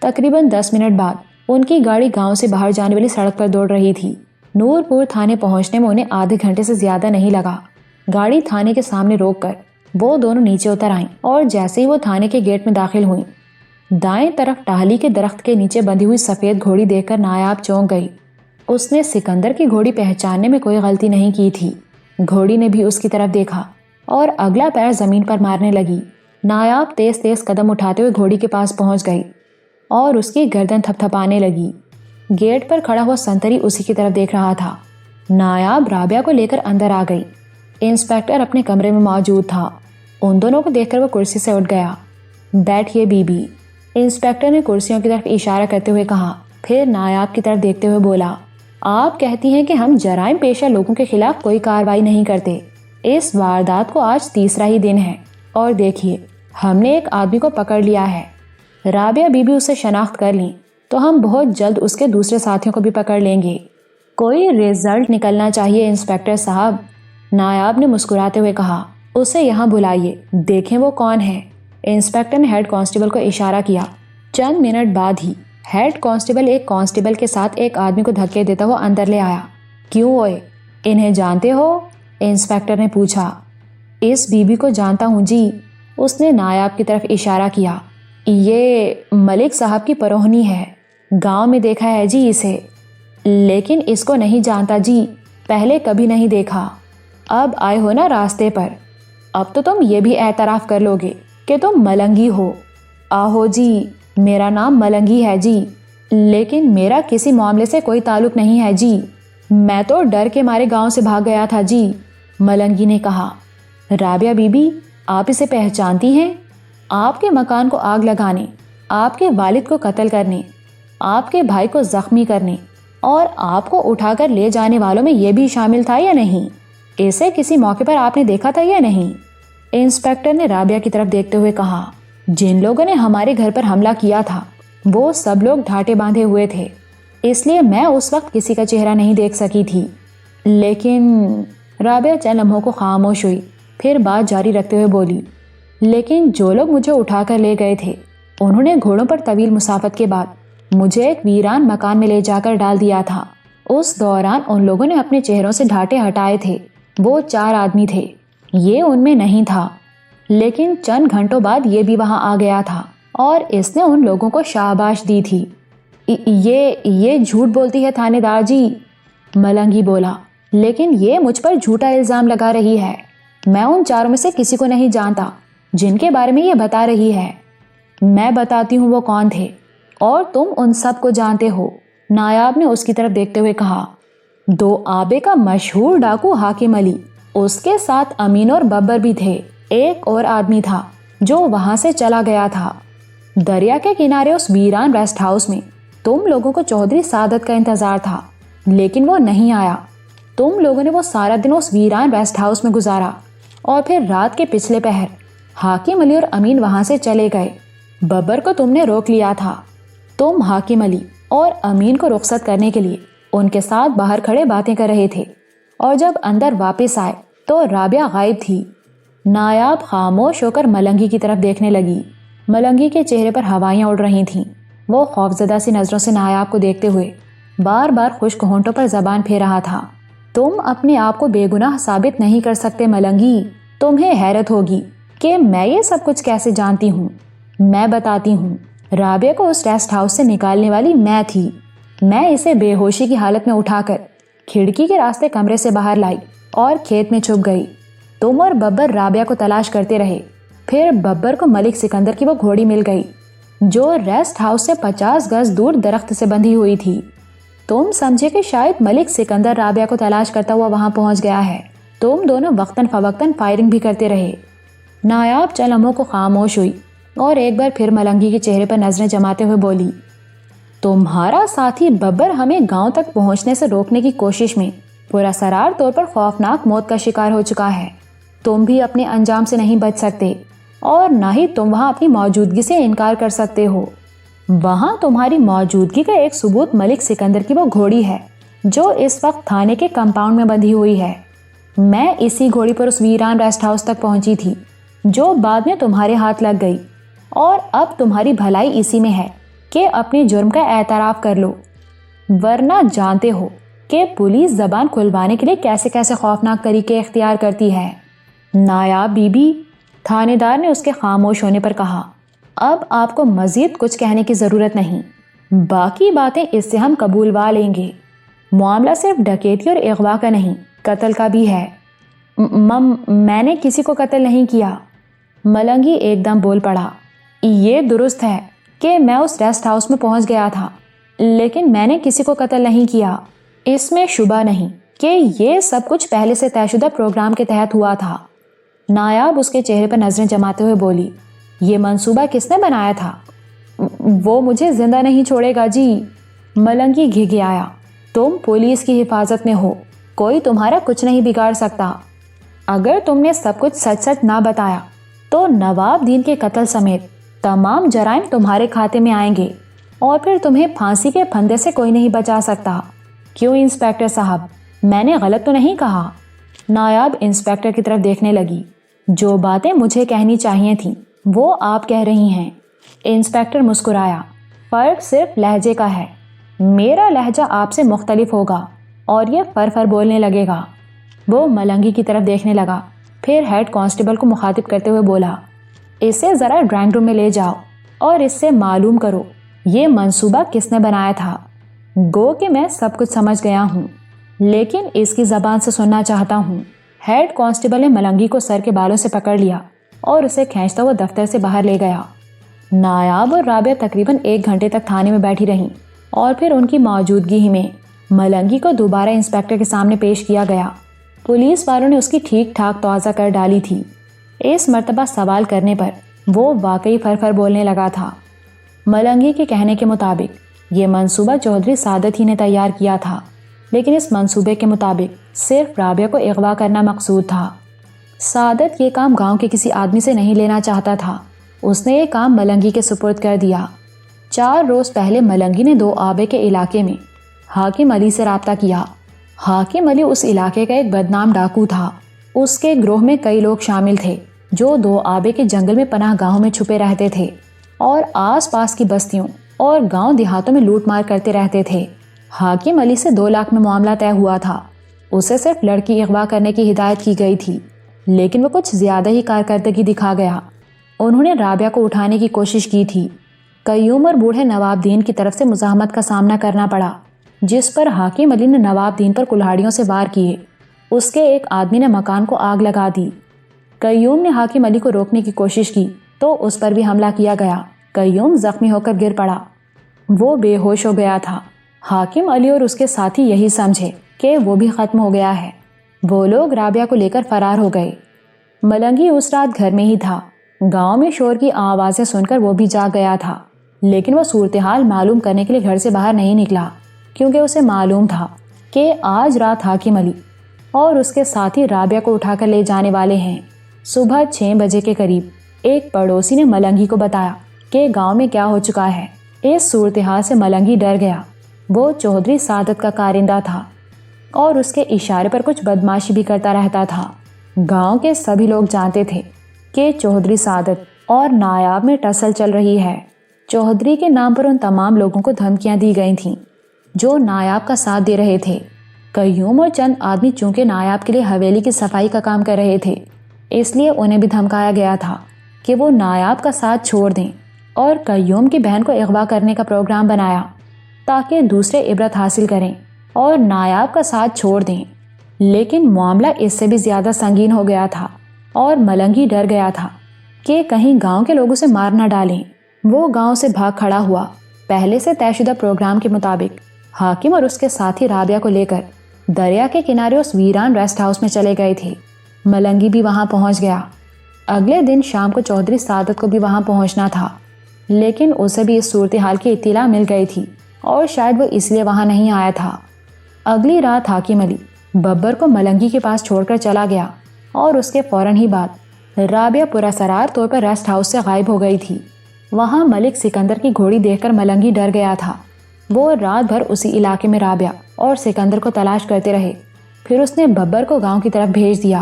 تقریباً 10 منٹ بعد ان کی گاڑی گاؤں سے باہر جانے والی سڑک پر دوڑ رہی تھی۔ نورپور تھانے پہنچنے میں انہیں آدھے گھنٹے سے زیادہ نہیں لگا۔ گاڑی تھانے کے سامنے روک کر وہ دونوں نیچے اتر آئیں اور جیسے ہی وہ تھانے کے گیٹ میں داخل ہوئیں، دائیں طرف ٹہلی کے درخت کے نیچے بندھی ہوئی سفید گھوڑی دیکھ کر نایاب چونک گئی۔ اس نے سکندر کی گھوڑی پہچاننے میں کوئی غلطی نہیں کی تھی۔ گھوڑی نے بھی اس کی طرف دیکھا اور اگلا پیر زمین پر مارنے لگی۔ نایاب تیز تیز قدم اٹھاتے ہوئے گھوڑی کے پاس پہنچ گئی اور اس کی گردن تھپتھپانے لگی۔ گیٹ پر کھڑا ہوا سنتری اسی کی طرف دیکھ رہا تھا۔ نایاب رابعہ کو لے کر اندر آ گئی۔ انسپکٹر اپنے کمرے میں موجود تھا۔ ان دونوں کو دیکھ کر وہ کرسی سے اٹھ گیا۔ بیٹھیے بی بی، انسپکٹر نے کرسیوں کی طرف اشارہ کرتے ہوئے کہا، پھر نایاب کی طرف دیکھتے ہوئے بولا، آپ کہتی ہیں کہ ہم جرائم پیشہ لوگوں کے خلاف کوئی کارروائی نہیں کرتے۔ اس واردات کو آج تیسرا ہی دن ہے اور دیکھیے ہم نے ایک آدمی کو پکڑ لیا ہے۔ رابعہ بی بی اسے شناخت کر لیں تو ہم بہت جلد اس کے دوسرے ساتھیوں کو بھی پکڑ لیں گے۔ کوئی رزلٹ نکلنا چاہیے انسپکٹر صاحب، نایاب نے مسکراتے ہوئے کہا۔ اسے یہاں بلائیے، دیکھیں وہ کون ہے۔ انسپکٹر نے ہیڈ کانسٹیبل کو اشارہ کیا۔ چند منٹ بعد ہی ہیڈ کانسٹیبل ایک کانسٹیبل کے ساتھ ایک آدمی کو دھکے دیتا ہوا اندر لے آیا۔ کیوں ہوئے، انہیں جانتے ہو؟ انسپکٹر نے پوچھا۔ اس بی بی کو جانتا ہوں جی، اس نے نایاب کی طرف اشارہ کیا۔ یہ ملک صاحب کی پروہنی ہے، گاؤں میں دیکھا ہے جی اسے، لیکن اس کو نہیں جانتا جی، پہلے کبھی نہیں دیکھا۔ اب آئے ہو نا راستے پر، اب تو تم یہ بھی اعتراف کر لو گے کہ تم ملنگی ہو۔ آہو جی، میرا نام ملنگی ہے جی، لیکن میرا کسی معاملے سے کوئی تعلق نہیں ہے جی، میں تو ڈر کے مارے گاؤں سے بھاگ گیا تھا جی، ملنگی نے کہا۔ رابعہ بی بی، آپ اسے پہچانتی ہیں؟ آپ کے مکان کو آگ لگانے، آپ کے والد کو قتل کرنے، آپ کے بھائی کو زخمی کرنے اور آپ کو اٹھا کر لے جانے والوں میں یہ بھی شامل تھا یا نہیں؟ اسے کسی موقع پر آپ نے دیکھا تھا یا نہیں؟ انسپکٹر نے رابعہ کی طرف دیکھتے ہوئے کہا۔ جن لوگوں نے ہمارے گھر پر حملہ کیا تھا وہ سب لوگ ڈھاٹے باندھے ہوئے تھے، اس لیے میں اس وقت کسی کا چہرہ نہیں دیکھ سکی تھی، لیکن رابعہ چند لمحوں کو خاموش ہوئی، پھر بات جاری رکھتے ہوئے بولی، لیکن جو لوگ مجھے اٹھا کر لے گئے تھے انہوں نے گھوڑوں پر طویل مسافت کے بعد مجھے ایک ویران مکان میں لے جا کر ڈال دیا تھا۔ اس دوران ان لوگوں نے اپنے چہروں سے ڈھاٹے ہٹائے تھے۔ وہ 4 آدمی تھے، یہ ان میں نہیں تھا، لیکن چند گھنٹوں بعد یہ بھی وہاں آ گیا تھا اور اس نے ان لوگوں کو شاباش دی تھی۔ یہ جھوٹ بولتی ہے تھانے دار جی، ملنگی بولا، لیکن یہ مجھ پر جھوٹا الزام لگا رہی ہے۔ میں ان 4 میں سے کسی کو نہیں جانتا جن کے بارے میں یہ بتا رہی ہے۔ میں بتاتی ہوں وہ کون تھے اور تم ان سب کو جانتے ہو، نایاب نے اس کی طرف دیکھتے ہوئے کہا۔ 2 آبے کا مشہور ڈاکو حاکم علی، اس کے ساتھ امین اور ببر بھی تھے۔ ایک اور آدمی تھا جو وہاں سے چلا گیا تھا، دریا کے کنارے اس ویران ریسٹ ہاؤس میں۔ تم لوگوں کو چودھری سعادت کا انتظار تھا لیکن وہ نہیں آیا۔ تم لوگوں نے وہ سارا دن اس ویران ریسٹ ہاؤس میں گزارا اور پھر رات کے پچھلے پہر حاکم علی اور امین وہاں سے چلے گئے۔ ببر کو تم نے روک لیا تھا۔ تم حاکم علی اور امین کو رخصت کرنے کے لیے ان کے ساتھ باہر کھڑے باتیں کر رہے تھے اور جب اندر واپس آئے تو رابعہ غائب تھی۔ نایاب خاموش ہو کر ملنگی کی طرف دیکھنے لگی۔ ملنگی کے چہرے پر ہوائیاں اڑ رہی تھیں۔ وہ خوفزدہ سی نظروں سے نایاب کو دیکھتے ہوئے بار بار خشک ہونٹوں پر زبان پھیر رہا تھا۔ تم اپنے آپ کو بے گناہ ثابت نہیں کر سکتے ملنگی، تمہیں حیرت ہوگی کہ میں یہ سب کچھ کیسے جانتی ہوں۔ میں بتاتی ہوں، رابعہ کو اس ریسٹ ہاؤس سے نکالنے والی میں تھی۔ میں اسے بے ہوشی کی حالت میں اٹھا کر کھڑکی کے راستے کمرے سے باہر لائی اور کھیت میں چھپ گئی۔ تم اور ببر رابعہ کو تلاش کرتے رہے، پھر ببر کو ملک سکندر کی وہ گھوڑی مل گئی جو ریسٹ ہاؤس سے 50 گز دور درخت سے بندھی ہوئی تھی۔ تم سمجھے کہ شاید ملک سکندر رابعہ کو تلاش کرتا ہوا وہاں پہنچ گیا ہے۔ تم دونوں وقتاً فوقتاً فائرنگ بھی کرتے رہے۔ نایاب چند لمحوں کو خاموش ہوئی اور ایک بار پھر ملنگی کے چہرے پر نظریں جماتے ہوئے بولی، تمہارا ساتھی ببر ہمیں گاؤں تک پہنچنے سے روکنے کی کوشش میں پراسرار طور پر خوفناک موت کا شکار ہو چکا ہے۔ تم بھی اپنے انجام سے نہیں بچ سکتے اور نہ ہی تم وہاں اپنی موجودگی سے انکار کر سکتے ہو۔ وہاں تمہاری موجودگی کا ایک ثبوت ملک سکندر کی وہ گھوڑی ہے جو اس وقت تھانے کے کمپاؤنڈ میں بندھی ہوئی ہے۔ میں اسی گھوڑی پر اس ویران ریسٹ ہاؤس تک پہنچی تھی جو بعد میں تمہارے ہاتھ لگ گئی، اور اب تمہاری بھلائی اسی میں ہے کہ اپنے جرم کا اعتراف کر لو، ورنہ جانتے ہو کہ پولیس زبان کھلوانے کے لیے کیسے کیسے خوفناک طریقے اختیار کرتی ہے۔ نایاب بی بی، تھانے دار نے اس کے خاموش ہونے پر کہا، اب آپ کو مزید کچھ کہنے کی ضرورت نہیں، باقی باتیں اس سے ہم قبولوا لیں گے۔ معاملہ صرف ڈکیتی اور اغوا کا نہیں، قتل کا بھی ہے۔ میں نے کسی کو قتل نہیں کیا، ملنگی ایک دم بول پڑا۔ یہ درست ہے کہ میں اس ریسٹ ہاؤس میں پہنچ گیا تھا، لیکن میں نے کسی کو قتل نہیں کیا۔ اس میں شبہ نہیں کہ یہ سب کچھ پہلے سے طے شدہ پروگرام کے تحت ہوا تھا۔ نایاب اس کے چہرے پر نظریں جماتے ہوئے بولی، یہ منصوبہ کس نے بنایا تھا؟ وہ مجھے زندہ نہیں چھوڑے گا جی، ملنگی گھگھیایا۔ تم پولیس کی حفاظت میں ہو، کوئی تمہارا کچھ نہیں بگاڑ سکتا۔ اگر تم نے سب کچھ سچ سچ نہ بتایا تو نواب دین کے قتل سمیت تمام جرائم تمہارے کھاتے میں آئیں گے، اور پھر تمہیں پھانسی کے پھندے سے کوئی نہیں بچا سکتا۔ کیوں انسپیکٹر صاحب، میں نے غلط تو نہیں کہا؟ نایاب انسپیکٹر کی طرف دیکھنے لگی۔ جو باتیں مجھے کہنی چاہیے تھیں وہ آپ کہہ رہی ہیں۔ انسپیکٹر مسکرایا، فرق صرف لہجے کا ہے، میرا لہجہ آپ سے مختلف ہوگا اور یہ فر بولنے لگے گا۔ وہ ملنگی کی طرف دیکھنے لگا، پھر ہیڈ کانسٹیبل کو مخاطب کرتے ہوئے بولا، اسے ذرا ڈرائنگ روم میں لے جاؤ اور اس سے معلوم کرو یہ منصوبہ کس نے بنایا تھا۔ گو کہ میں سب کچھ سمجھ گیا ہوں، لیکن اس کی زبان سے سننا چاہتا ہوں۔ ہیڈ کانسٹیبل نے ملنگی کو سر کے بالوں سے پکڑ لیا اور اسے کھینچتا ہوا دفتر سے باہر لے گیا۔ نایاب اور رابعہ تقریباً 1 گھنٹے تک تھانے میں بیٹھی رہیں، اور پھر ان کی موجودگی ہی میں ملنگی کو دوبارہ انسپیکٹر کے سامنے پیش کیا گیا۔ پولیس والوں نے اس کی ٹھیک ٹھاک توازہ کر ڈالی تھی۔ اس مرتبہ سوال کرنے پر وہ واقعی فر بولنے لگا تھا۔ ملنگی کے کہنے کے مطابق یہ منصوبہ چودھری سعادت ہی نے تیار کیا تھا، لیکن اس منصوبے کے مطابق صرف رابعہ کو اغوا کرنا مقصود تھا۔ سعادت یہ کام گاؤں کے کسی آدمی سے نہیں لینا چاہتا تھا، اس نے یہ کام ملنگی کے سپرد کر دیا۔ 4 روز پہلے ملنگی نے 2 آبے کے علاقے میں حاکم علی سے رابطہ کیا۔ حاکم علی اس علاقے کا ایک بدنام ڈاکو تھا۔ اس کے گروہ میں کئی لوگ شامل تھے جو 2 آبے کے جنگل میں پناہ گاہوں میں چھپے رہتے تھے اور آس پاس کی بستیوں اور گاؤں دیہاتوں میں لوٹ مار کرتے رہتے تھے۔ حاکم علی سے 2 لاکھ میں معاملہ طے ہوا تھا۔ اسے صرف لڑکی اغوا کرنے کی ہدایت کی گئی تھی، لیکن وہ کچھ زیادہ ہی کارکردگی دکھا گیا۔ انہوں نے رابعہ کو اٹھانے کی کوشش کی تھی۔ قیوم اور بوڑھے نواب دین کی طرف سے مزاحمت کا سامنا کرنا پڑا، جس پر حاکم علی نے نواب دین پر کلہاڑیوں سے وار کیے۔ اس کے ایک آدمی نے مکان کو آگ لگا دی۔ قیوم نے حاکم علی کو روکنے کی کوشش کی تو اس پر بھی حملہ کیا گیا۔ قیوم زخمی ہو کر گر پڑا، وہ بے ہوش ہو گیا تھا۔ حاکم علی اور اس کے ساتھی یہی سمجھے کہ وہ بھی ختم ہو گیا ہے۔ وہ لوگ رابعہ کو لے کر فرار ہو گئے۔ ملنگی اس رات گھر میں ہی تھا۔ گاؤں میں شور کی آوازیں سن کر وہ بھی جاگ گیا تھا، لیکن وہ صورتحال معلوم کرنے کے لیے گھر سے باہر نہیں نکلا، کیونکہ اسے معلوم تھا کہ آج رات حاکم علی اور اس کے ساتھی رابعہ کو اٹھا کر لے جانے والے ہیں۔ صبح 6 بجے کے قریب ایک پڑوسی نے ملنگی کو بتایا کہ گاؤں میں کیا ہو چکا ہے۔ اس صورتحال سے ملنگی ڈر گیا۔ وہ چودھری سعادت کا کارندہ تھا اور اس کے اشارے پر کچھ بدماشی بھی کرتا رہتا تھا۔ گاؤں کے سبھی لوگ جانتے تھے کہ چودھری سعادت اور نایاب میں ٹسل چل رہی ہے۔ چودھری کے نام پر ان تمام لوگوں کو دھمکیاں دی گئی تھیں جو نایاب کا ساتھ دے رہے تھے۔ قیوم اور چند آدمی چونکہ نایاب کے لیے حویلی کی صفائی کا کام کر رہے تھے، اس لیے انہیں بھی دھمکایا گیا تھا کہ وہ نایاب کا ساتھ چھوڑ دیں، اور قیوم کی بہن کو اغوا کرنے کا پروگرام بنایا تاکہ دوسرے عبرت حاصل کریں اور نایاب کا ساتھ چھوڑ دیں۔ لیکن معاملہ اس سے بھی زیادہ سنگین ہو گیا تھا اور ملنگی ڈر گیا تھا کہ کہیں گاؤں کے لوگ اسے مار نہ ڈالیں۔ وہ گاؤں سے بھاگ کھڑا ہوا۔ پہلے سے طے شدہ پروگرام کے مطابق حاکم اور اس کے ساتھی رابعہ کو لے کر دریا کے کنارے اس ویران ریسٹ ہاؤس میں چلے گئے تھے۔ ملنگی بھی وہاں پہنچ گیا۔ اگلے دن شام کو چودھری سعادت کو بھی وہاں پہنچنا تھا، لیکن اسے بھی اس صورتحال کی اطلاع مل گئی تھی اور شاید وہ اس لیے وہاں نہیں آیا تھا۔ اگلی رات حاکم علی ببر کو ملنگی کے پاس چھوڑ کر چلا گیا اور اس کے فوراً ہی بعد رابعہ پراسرار طور پر ریسٹ ہاؤس سے غائب ہو گئی تھی۔ وہاں ملک سکندر کی گھوڑی دیکھ کر ملنگی ڈر گیا تھا۔ وہ رات بھر اسی علاقے میں رابعہ اور سکندر کو تلاش کرتے رہے۔ پھر اس نے ببر کو گاؤں کی طرف بھیج دیا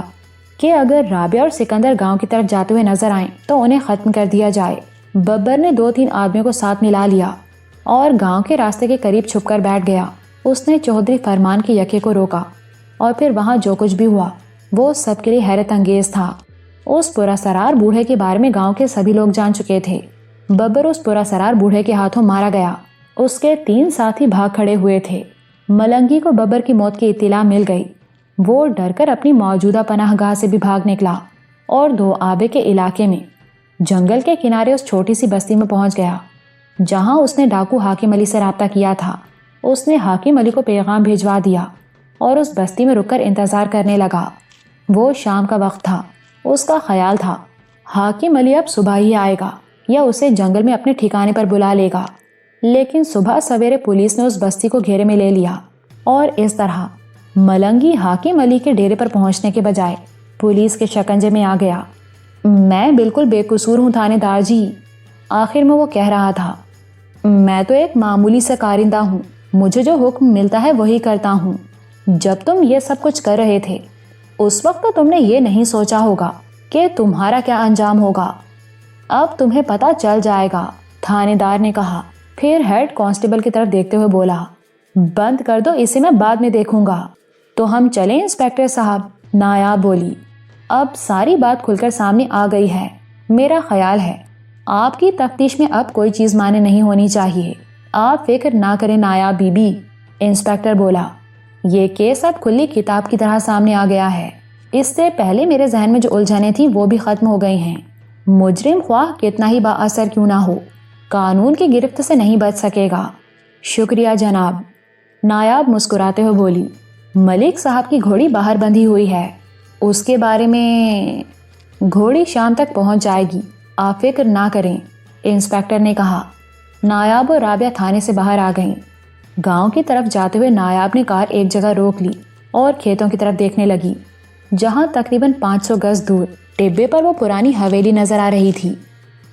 کہ اگر رابعہ اور سکندر گاؤں کی طرف جاتے ہوئے نظر آئیں تو انہیں ختم کر دیا جائے۔ ببر نے 2-3 آدمیوں کو ساتھ ملا لیا اور گاؤں کے راستے کے قریب چھپ کر بیٹھ گیا۔ اس نے چودھری فرمان کے یکے کو روکا اور پھر وہاں جو کچھ بھی ہوا وہ سب کے لیے حیرت انگیز تھا۔ اس پراسرار بوڑھے کے بارے میں گاؤں کے سبھی لوگ جان چکے تھے۔ ببر اس پراسرار بوڑھے کے ہاتھوں مارا گیا۔ اس کے 3 ساتھی بھاگ کھڑے ہوئے تھے۔ ملنگی کو ببر کی موت کی اطلاع مل گئی۔ وہ ڈر کر اپنی موجودہ پناہ گاہ سے بھی بھاگ نکلا اور دو آبے کے علاقے میں جنگل کے کنارے اس چھوٹی سی بستی میں پہنچ گیا جہاں اس نے ڈاکو حاکم علی سے رابطہ کیا تھا۔ اس نے حاکم علی کو پیغام بھیجوا دیا اور اس بستی میں رک کر انتظار کرنے لگا۔ وہ شام کا وقت تھا۔ اس کا خیال تھا حاکم علی اب صبح ہی آئے گا یا اسے جنگل میں اپنے ٹھکانے پر بلا لے گا، لیکن صبح سویرے پولیس نے اس بستی کو گھیرے میں لے لیا اور اس طرح ملنگی حاکم علی کے ڈیرے پر پہنچنے کے بجائے پولیس کے شکنجے میں آ گیا۔ میں بالکل بے قصور ہوں تھانے دار جی، آخر میں وہ کہہ رہا تھا۔ میں تو ایک معمولی سا کارندہ ہوں، مجھے جو حکم ملتا ہے وہی کرتا ہوں۔ جب تم یہ سب کچھ کر رہے تھے اس وقت تو تم نے یہ نہیں سوچا ہوگا کہ تمہارا کیا انجام ہوگا۔ اب تمہیں پتہ چل جائے گا، تھانے دار نے کہا، پھر ہیڈ کانسٹیبل کی طرف دیکھتے ہوئے بولا، بند کر دو، اسے میں بعد میں دیکھوں گا۔ تو ہم چلیں انسپیکٹر صاحب، نایاب بولی۔ اب ساری بات کھل کر سامنے آ گئی ہے۔ میرا خیال ہے آپ کی تفتیش میں اب کوئی چیز مانے نہیں ہونی چاہیے۔ آپ فکر نہ کریں نایاب بی بی، انسپیکٹر بولا۔ یہ کیس اب کھلی کتاب کی طرح سامنے آ گیا ہے۔ اس سے پہلے میرے ذہن میں جو الجھنیں تھیں وہ بھی ختم ہو گئی ہیں۔ مجرم خواہ کتنا ہی با اثر کیوں نہ ہو، قانون کی گرفت سے نہیں بچ سکے گا۔ شکریہ جناب، نایاب مسکراتے ہوئے بولی۔ ملک صاحب کی گھوڑی باہر بندھی ہوئی ہے، اس کے بارے میں گھوڑی شام تک پہنچ جائے گی، آپ فکر نہ کریں، انسپیکٹر نے کہا۔ نایاب اور رابعہ تھانے سے باہر آ گئیں۔ گاؤں کی طرف جاتے ہوئے نایاب نے کار ایک جگہ روک لی اور کھیتوں کی طرف دیکھنے لگی جہاں تقریباً 500 گز دور ٹبے پر وہ پرانی حویلی نظر آ رہی تھی۔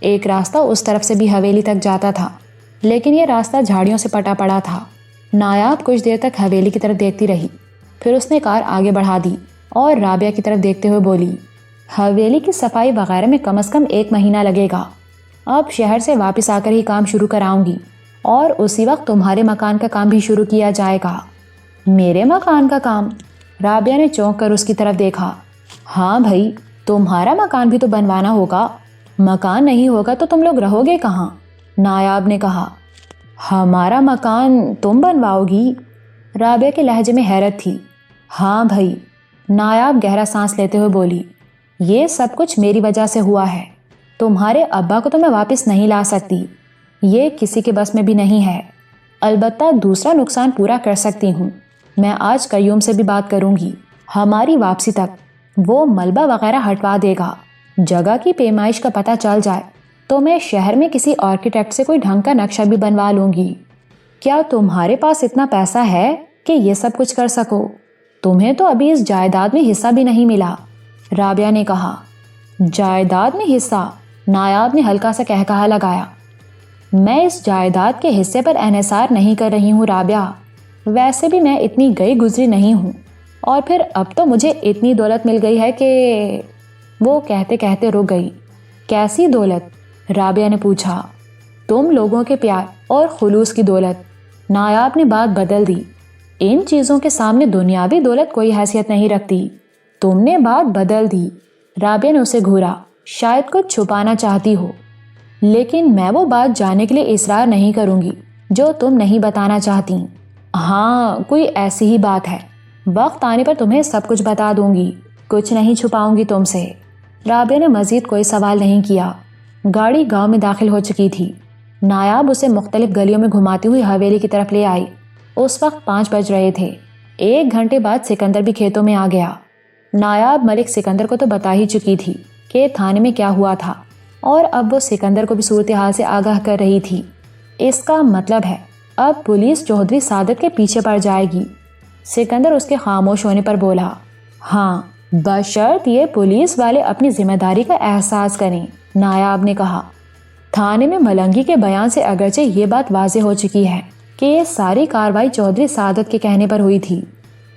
ایک راستہ اس طرف سے بھی حویلی تک جاتا تھا، لیکن یہ راستہ جھاڑیوں سے پٹا پڑا تھا۔ نایاب کچھ دیر تک حویلی کی طرف دیکھتی رہی، پھر اس نے کار آگے بڑھا دی اور رابعہ کی طرف دیکھتے ہوئے بولی، حویلی کی صفائی وغیرہ میں کم از کم 1 مہینہ لگے گا۔ اب شہر سے واپس آ کر ہی کام شروع کراؤں گی اور اسی وقت تمہارے مکان کا کام بھی شروع کیا جائے گا۔ میرے مکان کا کام؟ رابعہ نے چونک کر اس کی طرف دیکھا۔ ہاں بھائی، تمہارا مکان بھی تو بنوانا ہوگا، مکان نہیں ہوگا تو تم لوگ رہو گے کہاں؟ نایاب نے کہا۔ ہمارا مکان تم بنواؤ گی؟ رابعہ کے لہجے میں حیرت تھی۔ ہاں بھائی، نایاب گہرا سانس لیتے ہوئے بولی، یہ سب کچھ میری وجہ سے ہوا ہے۔ تمہارے ابا کو تو میں واپس نہیں لا سکتی، یہ کسی کے بس میں بھی نہیں ہے، البتہ دوسرا نقصان پورا کر سکتی ہوں۔ میں آج قیوم سے بھی بات کروں گی، ہماری واپسی تک وہ ملبہ وغیرہ ہٹوا دے گا۔ جگہ کی پیمائش کا پتہ چل جائے تو میں شہر میں کسی آرکیٹیکٹ سے کوئی ڈھنگ کا نقشہ بھی بنوا لوں گی۔ کیا تمہارے پاس اتنا پیسہ ہے کہ یہ سب کچھ کر سکو؟ تمہیں تو ابھی اس جائیداد میں حصہ بھی نہیں ملا، رابعہ نے کہا۔ جائیداد میں حصہ؟ نایاب نے ہلکا سا کہکہا لگایا۔ میں اس جائیداد کے حصے پر انحصار نہیں کر رہی ہوں رابعہ، ویسے بھی میں اتنی گئی گزری نہیں ہوں، اور پھر اب تو مجھے اتنی دولت مل گئی ہے کہ… وہ کہتے کہتے رک گئی۔ کیسی دولت؟ رابعہ نے پوچھا۔ تم لوگوں کے پیار اور خلوص کی دولت، نایاب نے بات بدل دی۔ ان چیزوں کے سامنے دنیاوی دولت کوئی حیثیت نہیں رکھتی۔ تم نے بات بدل دی، رابعہ نے اسے گھورا، شاید کچھ چھپانا چاہتی ہو، لیکن میں وہ بات جاننے کے لیے اصرار نہیں کروں گی جو تم نہیں بتانا چاہتی۔ ہاں، کوئی ایسی ہی بات ہے، وقت آنے پر تمہیں سب کچھ بتا دوں گی، کچھ نہیں چھپاؤں گی تم سے۔ رابعہ نے مزید کوئی سوال نہیں کیا۔ گاڑی گاؤں میں داخل ہو چکی تھی۔ نایاب اسے مختلف گلیوں میں گھماتی ہوئی حویلی کی طرف لے آئی۔ اس وقت 5 بج رہے تھے۔ 1 گھنٹے بعد سکندر بھی کھیتوں میں آ گیا۔ نایاب ملک سکندر کو تو بتا ہی چکی تھی کہ تھانے میں کیا ہوا تھا، اور اب وہ سکندر کو بھی صورتحال سے آگاہ کر رہی تھی۔ اس کا مطلب ہے اب پولیس چودھری سعادت کے پیچھے پڑ جائے گی۔ سکندر اس کے خاموش ہونے پر بولا، ہاں، بشرط یہ پولیس والے اپنی ذمہ داری کا احساس کریں، نایاب نے کہا۔ تھانے میں ملنگی کے بیان سے اگرچہ یہ بات واضح ہو چکی ہے کہ یہ ساری کارروائی چودھری سعادت کے کہنے پر ہوئی تھی،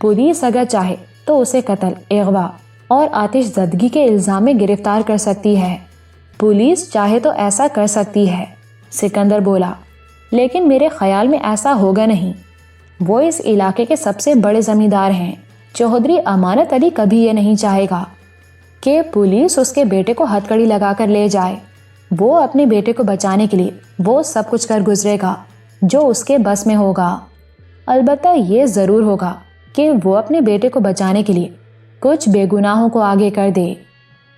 پولیس اگر چاہے تو اسے قتل، اغوا اور آتش زدگی کے الزام میں گرفتار کر سکتی ہے۔ پولیس چاہے تو ایسا کر سکتی ہے، سکندر بولا۔ لیکن میرے خیال میں ایسا ہوگا نہیں۔ وہ اس علاقے کے سب سے بڑے زمیندار ہیں۔ چودھری امانت علی کبھی یہ نہیں چاہے گا کہ پولیس اس کے بیٹے کو ہتھکڑی لگا کر لے جائے۔ وہ اپنے بیٹے کو بچانے کے لیے وہ سب کچھ کر گزرے گا جو اس کے بس میں ہوگا۔ البتہ یہ ضرور ہوگا کہ وہ اپنے بیٹے کو بچانے کے لیے کچھ بے گناہوں کو آگے کر دے۔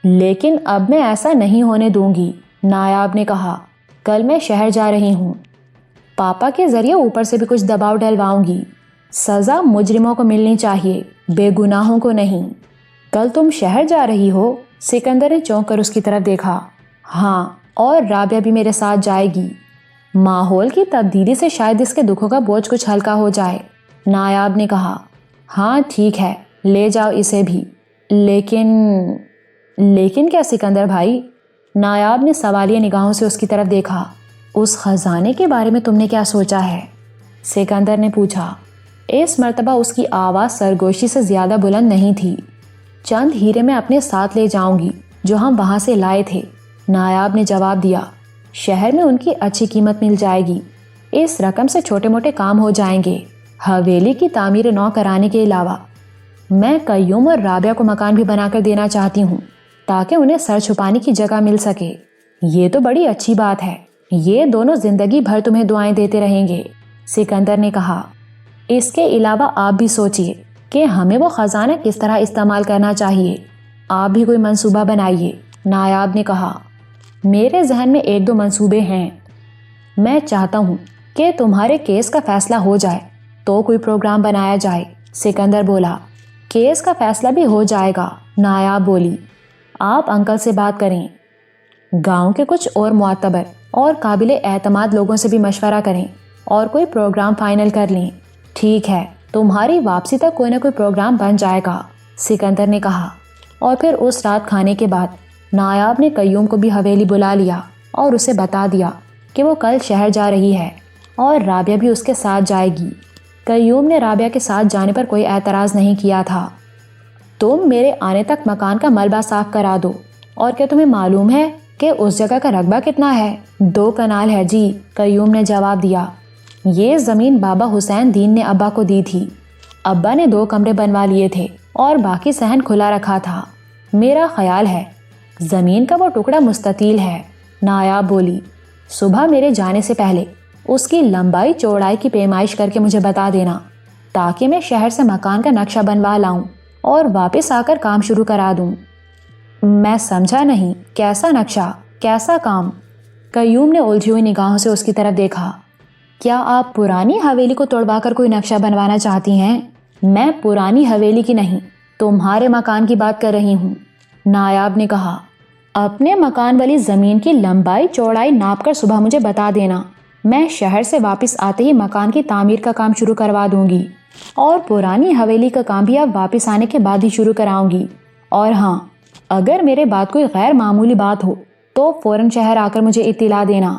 لیکن اب میں ایسا نہیں ہونے دوں گی، نایاب نے کہا۔ کل میں شہر جا رہی ہوں، پاپا کے ذریعے اوپر سے بھی کچھ دباؤ ڈلواؤں گی۔ سزا مجرموں کو ملنی چاہیے، بے گناہوں کو نہیں۔ کل تم شہر جا رہی ہو؟ سکندر نے چونک کر اس کی طرف دیکھا۔ ہاں، اور رابعہ بھی میرے ساتھ جائے گی۔ ماحول کی تبدیلی سے شاید اس کے دکھوں کا بوجھ کچھ ہلکا ہو جائے، نایاب نے کہا۔ ہاں ٹھیک ہے، لے جاؤ اسے بھی۔ لیکن کیا سکندر بھائی؟ نایاب نے سوالیہ نگاہوں سے اس کی طرف دیکھا۔ اس خزانے کے بارے میں تم نے کیا سوچا ہے؟ سکندر نے پوچھا۔ اس مرتبہ اس کی آواز سرگوشی سے زیادہ بلند نہیں تھی۔ چند ہیرے میں اپنے ساتھ لے جاؤں گی جو ہم وہاں سے لائے تھے، نایاب نے جواب دیا۔ شہر میں ان کی اچھی قیمت مل جائے گی۔ اس رقم سے چھوٹے موٹے کام ہو جائیں گے۔ حویلی کی تعمیر نو کرانے کے علاوہ میں قیوم اور رابعہ کو مکان بھی بنا کر دینا چاہتی ہوں تاکہ انہیں سر چھپانے کی جگہ مل سکے۔ یہ تو بڑی اچھی بات ہے، یہ دونوں زندگی بھر تمہیں دعائیں دیتے رہیں گے، سکندر نے کہا۔ اس کے علاوہ آپ بھی سوچئے کہ ہمیں وہ خزانہ کس طرح استعمال کرنا چاہیے۔ آپ بھی کوئی منصوبہ بنائیے، نایاب نے کہا۔ میرے ذہن میں ایک دو منصوبے ہیں۔ میں چاہتا ہوں کہ تمہارے کیس کا فیصلہ ہو جائے تو کوئی پروگرام بنایا جائے، سکندر بولا۔ کیس کا فیصلہ بھی ہو جائے گا، نایاب بولی۔ آپ انکل سے بات کریں، گاؤں کے کچھ اور معتبر اور قابل اعتماد لوگوں سے بھی مشورہ کریں اور کوئی پروگرام فائنل کر لیں۔ ٹھیک ہے، تمہاری واپسی تک کوئی نہ کوئی پروگرام بن جائے گا، سکندر نے کہا۔ اور پھر اس رات کھانے کے بعد نایاب نے قیوم کو بھی حویلی بلا لیا اور اسے بتا دیا کہ وہ کل شہر جا رہی ہے اور رابعہ بھی اس کے ساتھ جائے گی۔ قیوم نے رابعہ کے ساتھ جانے پر کوئی اعتراض نہیں کیا تھا۔ تم میرے آنے تک مکان کا ملبہ صاف کرا دو۔ اور کیا تمہیں معلوم ہے کہ اس جگہ کا رقبہ کتنا ہے؟ 2 کنال ہے جی، قیوم نے جواب دیا۔ یہ زمین بابا حسین دین نے ابا کو دی تھی۔ ابا نے 2 کمرے بنوا لیے تھے اور باقی صحن کھلا رکھا تھا۔ میرا خیال ہے زمین کا وہ ٹکڑا مستطیل ہے، نایاب بولی۔ صبح میرے جانے سے پہلے اس کی لمبائی چوڑائی کی پیمائش کر کے مجھے بتا دینا تاکہ میں شہر سے مکان کا نقشہ بنوا لاؤں اور واپس آ کر کام شروع کرا دوں۔ میں سمجھا نہیں، کیسا نقشہ، کیسا کام؟ قیوم نے الجھی ہوئی نگاہوں سے اس کی طرف دیکھا۔ کیا آپ پرانی حویلی کو توڑوا کر کوئی نقشہ بنوانا چاہتی ہیں؟ میں پرانی حویلی کی نہیں، تمہارے مکان کی بات کر رہی ہوں، نایاب نے کہا۔ اپنے مکان والی زمین کی لمبائی چوڑائی ناپ کر صبح مجھے بتا دینا۔ میں شہر سے واپس آتے ہی مکان کی تعمیر کا کام شروع کروا دوں گی اور پرانی حویلی کا کام بھی اب واپس آنے کے بعد ہی شروع کراؤں گی۔ اور ہاں، اگر میرے بعد کوئی غیر معمولی بات ہو تو فوراً شہر آ کر مجھے اطلاع دینا۔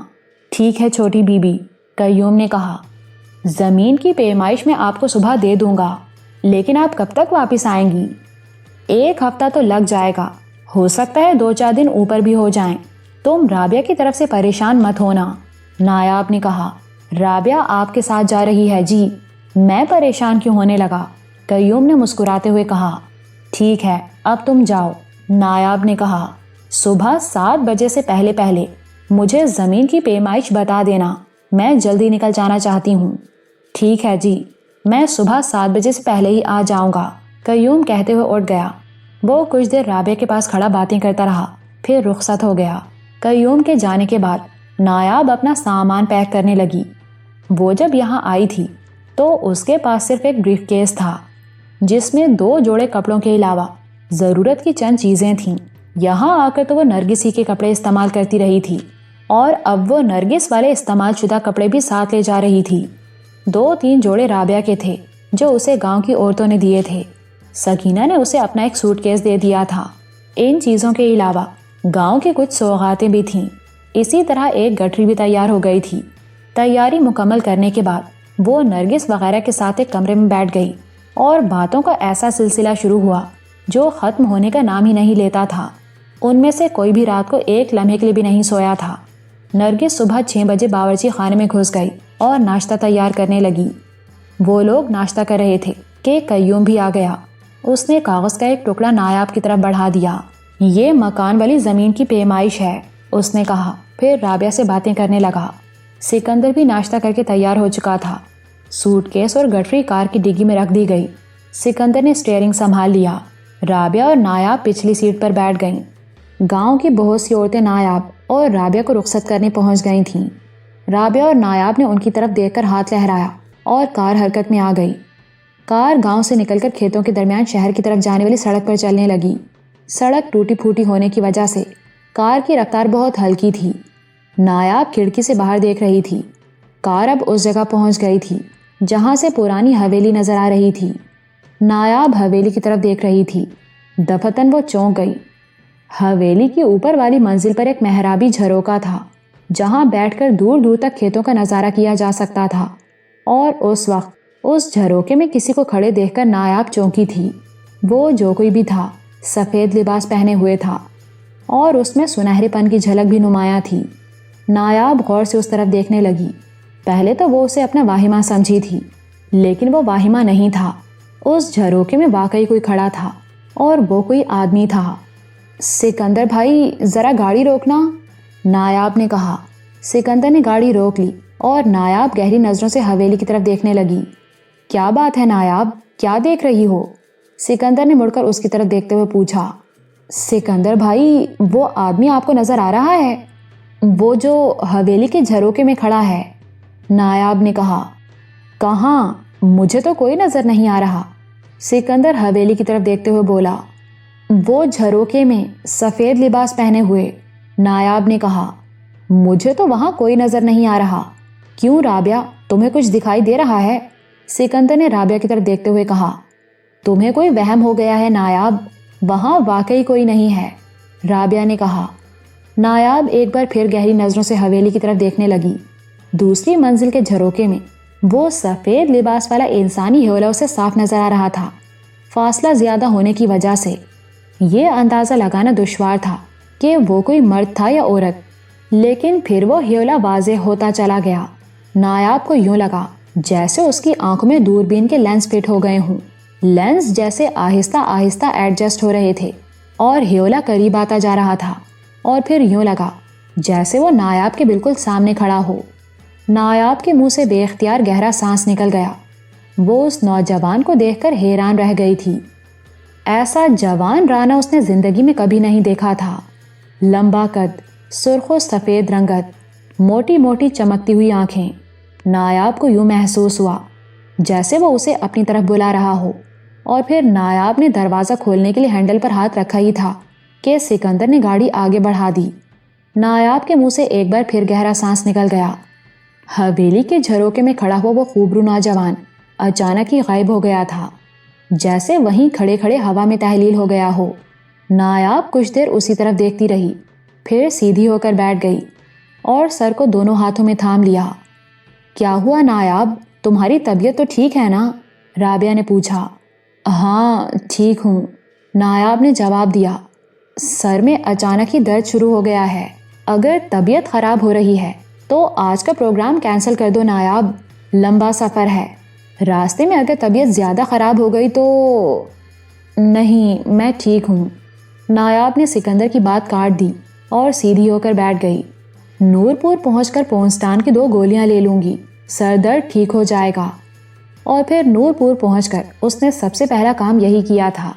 ٹھیک ہے چھوٹی بی بی، قیوم نے کہا۔ زمین کی پیمائش میں آپ کو صبح دے دوں گا، لیکن آپ کب تک واپس آئیں گی؟ 1 ہفتہ تو لگ جائے گا، ہو سکتا ہے 2-4 دن اوپر بھی ہو جائیں۔ تم رابعہ کی طرف سے پریشان مت ہونا، نایاب نے کہا۔ رابعہ آپ کے ساتھ جا رہی ہے جی، میں پریشان کیوں ہونے لگا؟ قیوم نے مسکراتے ہوئے کہا۔ ٹھیک ہے، اب تم جاؤ، نایاب نے کہا۔ صبح 7 بجے سے پہلے مجھے زمین کی پیمائش بتا دینا، میں جلدی نکل جانا چاہتی ہوں۔ ٹھیک ہے جی، میں صبح 7 بجے سے پہلے ہی آ جاؤں گا، قیوم کہتے ہوئے اٹھ گیا۔ وہ کچھ دیر رابعہ کے پاس کھڑا باتیں کرتا رہا، پھر رخصت ہو گیا۔ قیوم کے جانے کے بعد نایاب اپنا سامان پیک کرنے لگی۔ وہ جب یہاں آئی تھی تو اس کے پاس صرف ایک بریف کیس تھا جس میں 2 جوڑے کپڑوں کے علاوہ ضرورت کی چند چیزیں تھیں۔ یہاں آ کر تو وہ نرگس ہی کے کپڑے استعمال کرتی رہی تھی اور اب وہ نرگس والے استعمال شدہ کپڑے بھی ساتھ لے جا رہی تھی۔ 2-3 جوڑے رابعہ کے تھے جو اسے گاؤں کی عورتوں نے دیے تھے۔ سکینہ نے اسے اپنا ایک سوٹ کیس دے دیا تھا۔ ان چیزوں کے علاوہ گاؤں کی کچھ سوغاتیں بھی تھیں۔ اسی طرح ایک گٹری بھی تیار ہو گئی تھی۔ تیاری مکمل کرنے کے بعد وہ نرگس وغیرہ کے ساتھ ایک کمرے میں بیٹھ گئی اور باتوں کا ایسا سلسلہ شروع ہوا جو ختم ہونے کا نام ہی نہیں لیتا تھا۔ ان میں سے کوئی بھی رات کو 1 لمحے کے لیے بھی نہیں سویا تھا۔ نرگس صبح 6 بجے باورچی خانے میں گھس گئی اور ناشتہ تیار کرنے لگی۔ وہ لوگ ناشتہ کر رہے تھے کہ قیوم بھی آ گیا۔ اس نے کاغذ کا ایک ٹکڑا نایاب کی طرف بڑھا دیا۔ یہ مکان والی زمین کی پیمائش ہے، اس نے کہا، پھر رابعہ سے باتیں کرنے لگا۔ سکندر بھی ناشتہ کر کے تیار ہو چکا تھا۔ سوٹ کیس اور گٹری کار کی ڈگی میں رکھ دی گئی۔ سکندر نے اسٹیئرنگ سنبھال لیا۔ رابعہ اور نایاب پچھلی سیٹ پر بیٹھ گئیں۔ گاؤں کی بہت سی عورتیں نایاب اور رابعہ کو رخصت کرنے پہنچ گئی تھیں۔ رابعہ اور نایاب نے ان کی طرف دیکھ کر ہاتھ لہرایا اور کار حرکت میں آ گئی۔ کار گاؤں سے نکل کر کھیتوں کے درمیان شہر کی طرف جانے والی سڑک پر چلنے لگی۔ سڑک ٹوٹی پھوٹی ہونے کی وجہ سے کار کی رفتار بہت ہلکی تھی۔ نایاب کھڑکی سے باہر دیکھ رہی تھی۔ کار اب اس جگہ پہنچ گئی تھی جہاں سے پرانی حویلی نظر آ رہی تھی۔ نایاب حویلی کی طرف دیکھ رہی تھی۔ دفتن وہ چونک گئی۔ حویلی کی اوپر والی منزل پر ایک محرابی جھروکا تھا جہاں بیٹھ کر دور دور تک کھیتوں کا نظارہ کیا جا سکتا تھا، اور اس وقت اس جھروکے میں کسی کو کھڑے دیکھ کر نایاب چونکی تھی۔ وہ جو کوئی بھی تھا سفید لباس پہنے ہوئے تھا اور اس میں سنہرے پن کی جھلک بھی نمایاں تھی۔ نایاب غور سے اس طرف دیکھنے لگی۔ پہلے تو وہ اسے اپنا واہمہ سمجھی تھی، لیکن وہ واہمہ نہیں تھا۔ اس جھروکے میں واقعی کوئی کھڑا تھا اور وہ کوئی آدمی تھا۔ سکندر بھائی ذرا گاڑی روکنا، نایاب نے کہا۔ سکندر نے گاڑی روک لی اور نایاب گہری نظروں سے حویلی کی طرف دیکھنے لگی۔ کیا بات ہے نایاب، کیا دیکھ رہی ہو؟ سکندر نے مڑ کر اس کی طرف دیکھتے ہوئے پوچھا۔ سکندر بھائی وہ آدمی آپ کو نظر آ رہا ہے؟ وہ جو حویلی کے جھروکے میں کھڑا ہے، نایاب نے کہا۔ کہاں؟ مجھے تو کوئی نظر نہیں آ رہا، سکندر حویلی کی طرف دیکھتے ہوئے بولا۔ وہ جھروکے میں سفید لباس پہنے ہوئے، نایاب نے کہا۔ مجھے تو وہاں کوئی نظر نہیں آ رہا۔ کیوں رابعہ، تمہیں کچھ دکھائی دے رہا ہے؟ سکندر نے رابعہ کی طرف دیکھتے ہوئے کہا۔ تمہیں کوئی وہم ہو گیا ہے نایاب، وہاں واقعی کوئی نہیں ہے، رابعہ نے کہا۔ نایاب ایک بار پھر گہری نظروں سے حویلی کی طرف دیکھنے لگی۔ دوسری منزل کے جھروکے میں وہ سفید لباس والا انسانی ہیولا اسے صاف نظر آ رہا تھا۔ فاصلہ زیادہ ہونے کی وجہ سے یہ اندازہ لگانا دشوار تھا کہ وہ کوئی مرد تھا یا عورت، لیکن پھر وہ ہیولا واضح ہوتا چلا گیا۔ نایاب کو یوں لگا جیسے اس کی آنکھوں میں دوربین کے لینس فٹ ہو گئے ہوں۔ لینس جیسے آہستہ آہستہ ایڈجسٹ ہو رہے تھے اور ہیولا قریب آتا جا رہا تھا، اور پھر یوں لگا جیسے وہ نایاب کے بالکل سامنے کھڑا ہو۔ نایاب کے منہ سے بے اختیار گہرا سانس نکل گیا۔ وہ اس نوجوان کو دیکھ کر حیران رہ گئی تھی۔ ایسا جوان رانا اس نے زندگی میں کبھی نہیں دیکھا تھا۔ لمبا قد، سرخ و سفید رنگت، موٹی موٹی چمکتی ہوئی آنکھیں۔ نایاب کو یوں محسوس ہوا جیسے وہ اسے اپنی طرف بلا رہا ہو، اور پھر نایاب نے دروازہ کھولنے کے لیے ہینڈل پر ہاتھ رکھا ہی تھا کہ سکندر نے گاڑی آگے بڑھا دی۔ نایاب کے منہ سے ایک بار پھر گہرا سانس نکل گیا۔ حویلی کے جھروکے میں کھڑا ہوا وہ خوبرو نوجوان اچانک ہی غائب ہو گیا تھا، جیسے وہیں کھڑے کھڑے ہوا میں تحلیل ہو گیا ہو۔ نایاب کچھ دیر اسی طرف دیکھتی رہی، پھر سیدھی ہو کر بیٹھ گئی اور سر کو دونوں ہاتھوں میں تھام لیا۔ کیا ہوا نایاب، تمہاری طبیعت تو ٹھیک ہے نا؟ رابعہ نے پوچھا۔ ہاں ٹھیک ہوں، نایاب نے جواب دیا۔ سر میں اچانک ہی درد شروع ہو گیا ہے۔ اگر طبیعت خراب ہو رہی ہے تو آج کا پروگرام کینسل کر دو نایاب، لمبا سفر ہے۔ راستے میں اگر طبیعت زیادہ خراب ہو گئی تو… نہیں میں ٹھیک ہوں، نایاب نے سکندر کی بات کاٹ دی اور سیدھی ہو کر بیٹھ گئی۔ نورپور پہنچ کر پونسٹان کی 2 گولیاں لے لوں گی، سر درد ٹھیک ہو جائے گا۔ اور پھر نورپور پہنچ کر اس نے سب سے پہلا کام یہی کیا تھا۔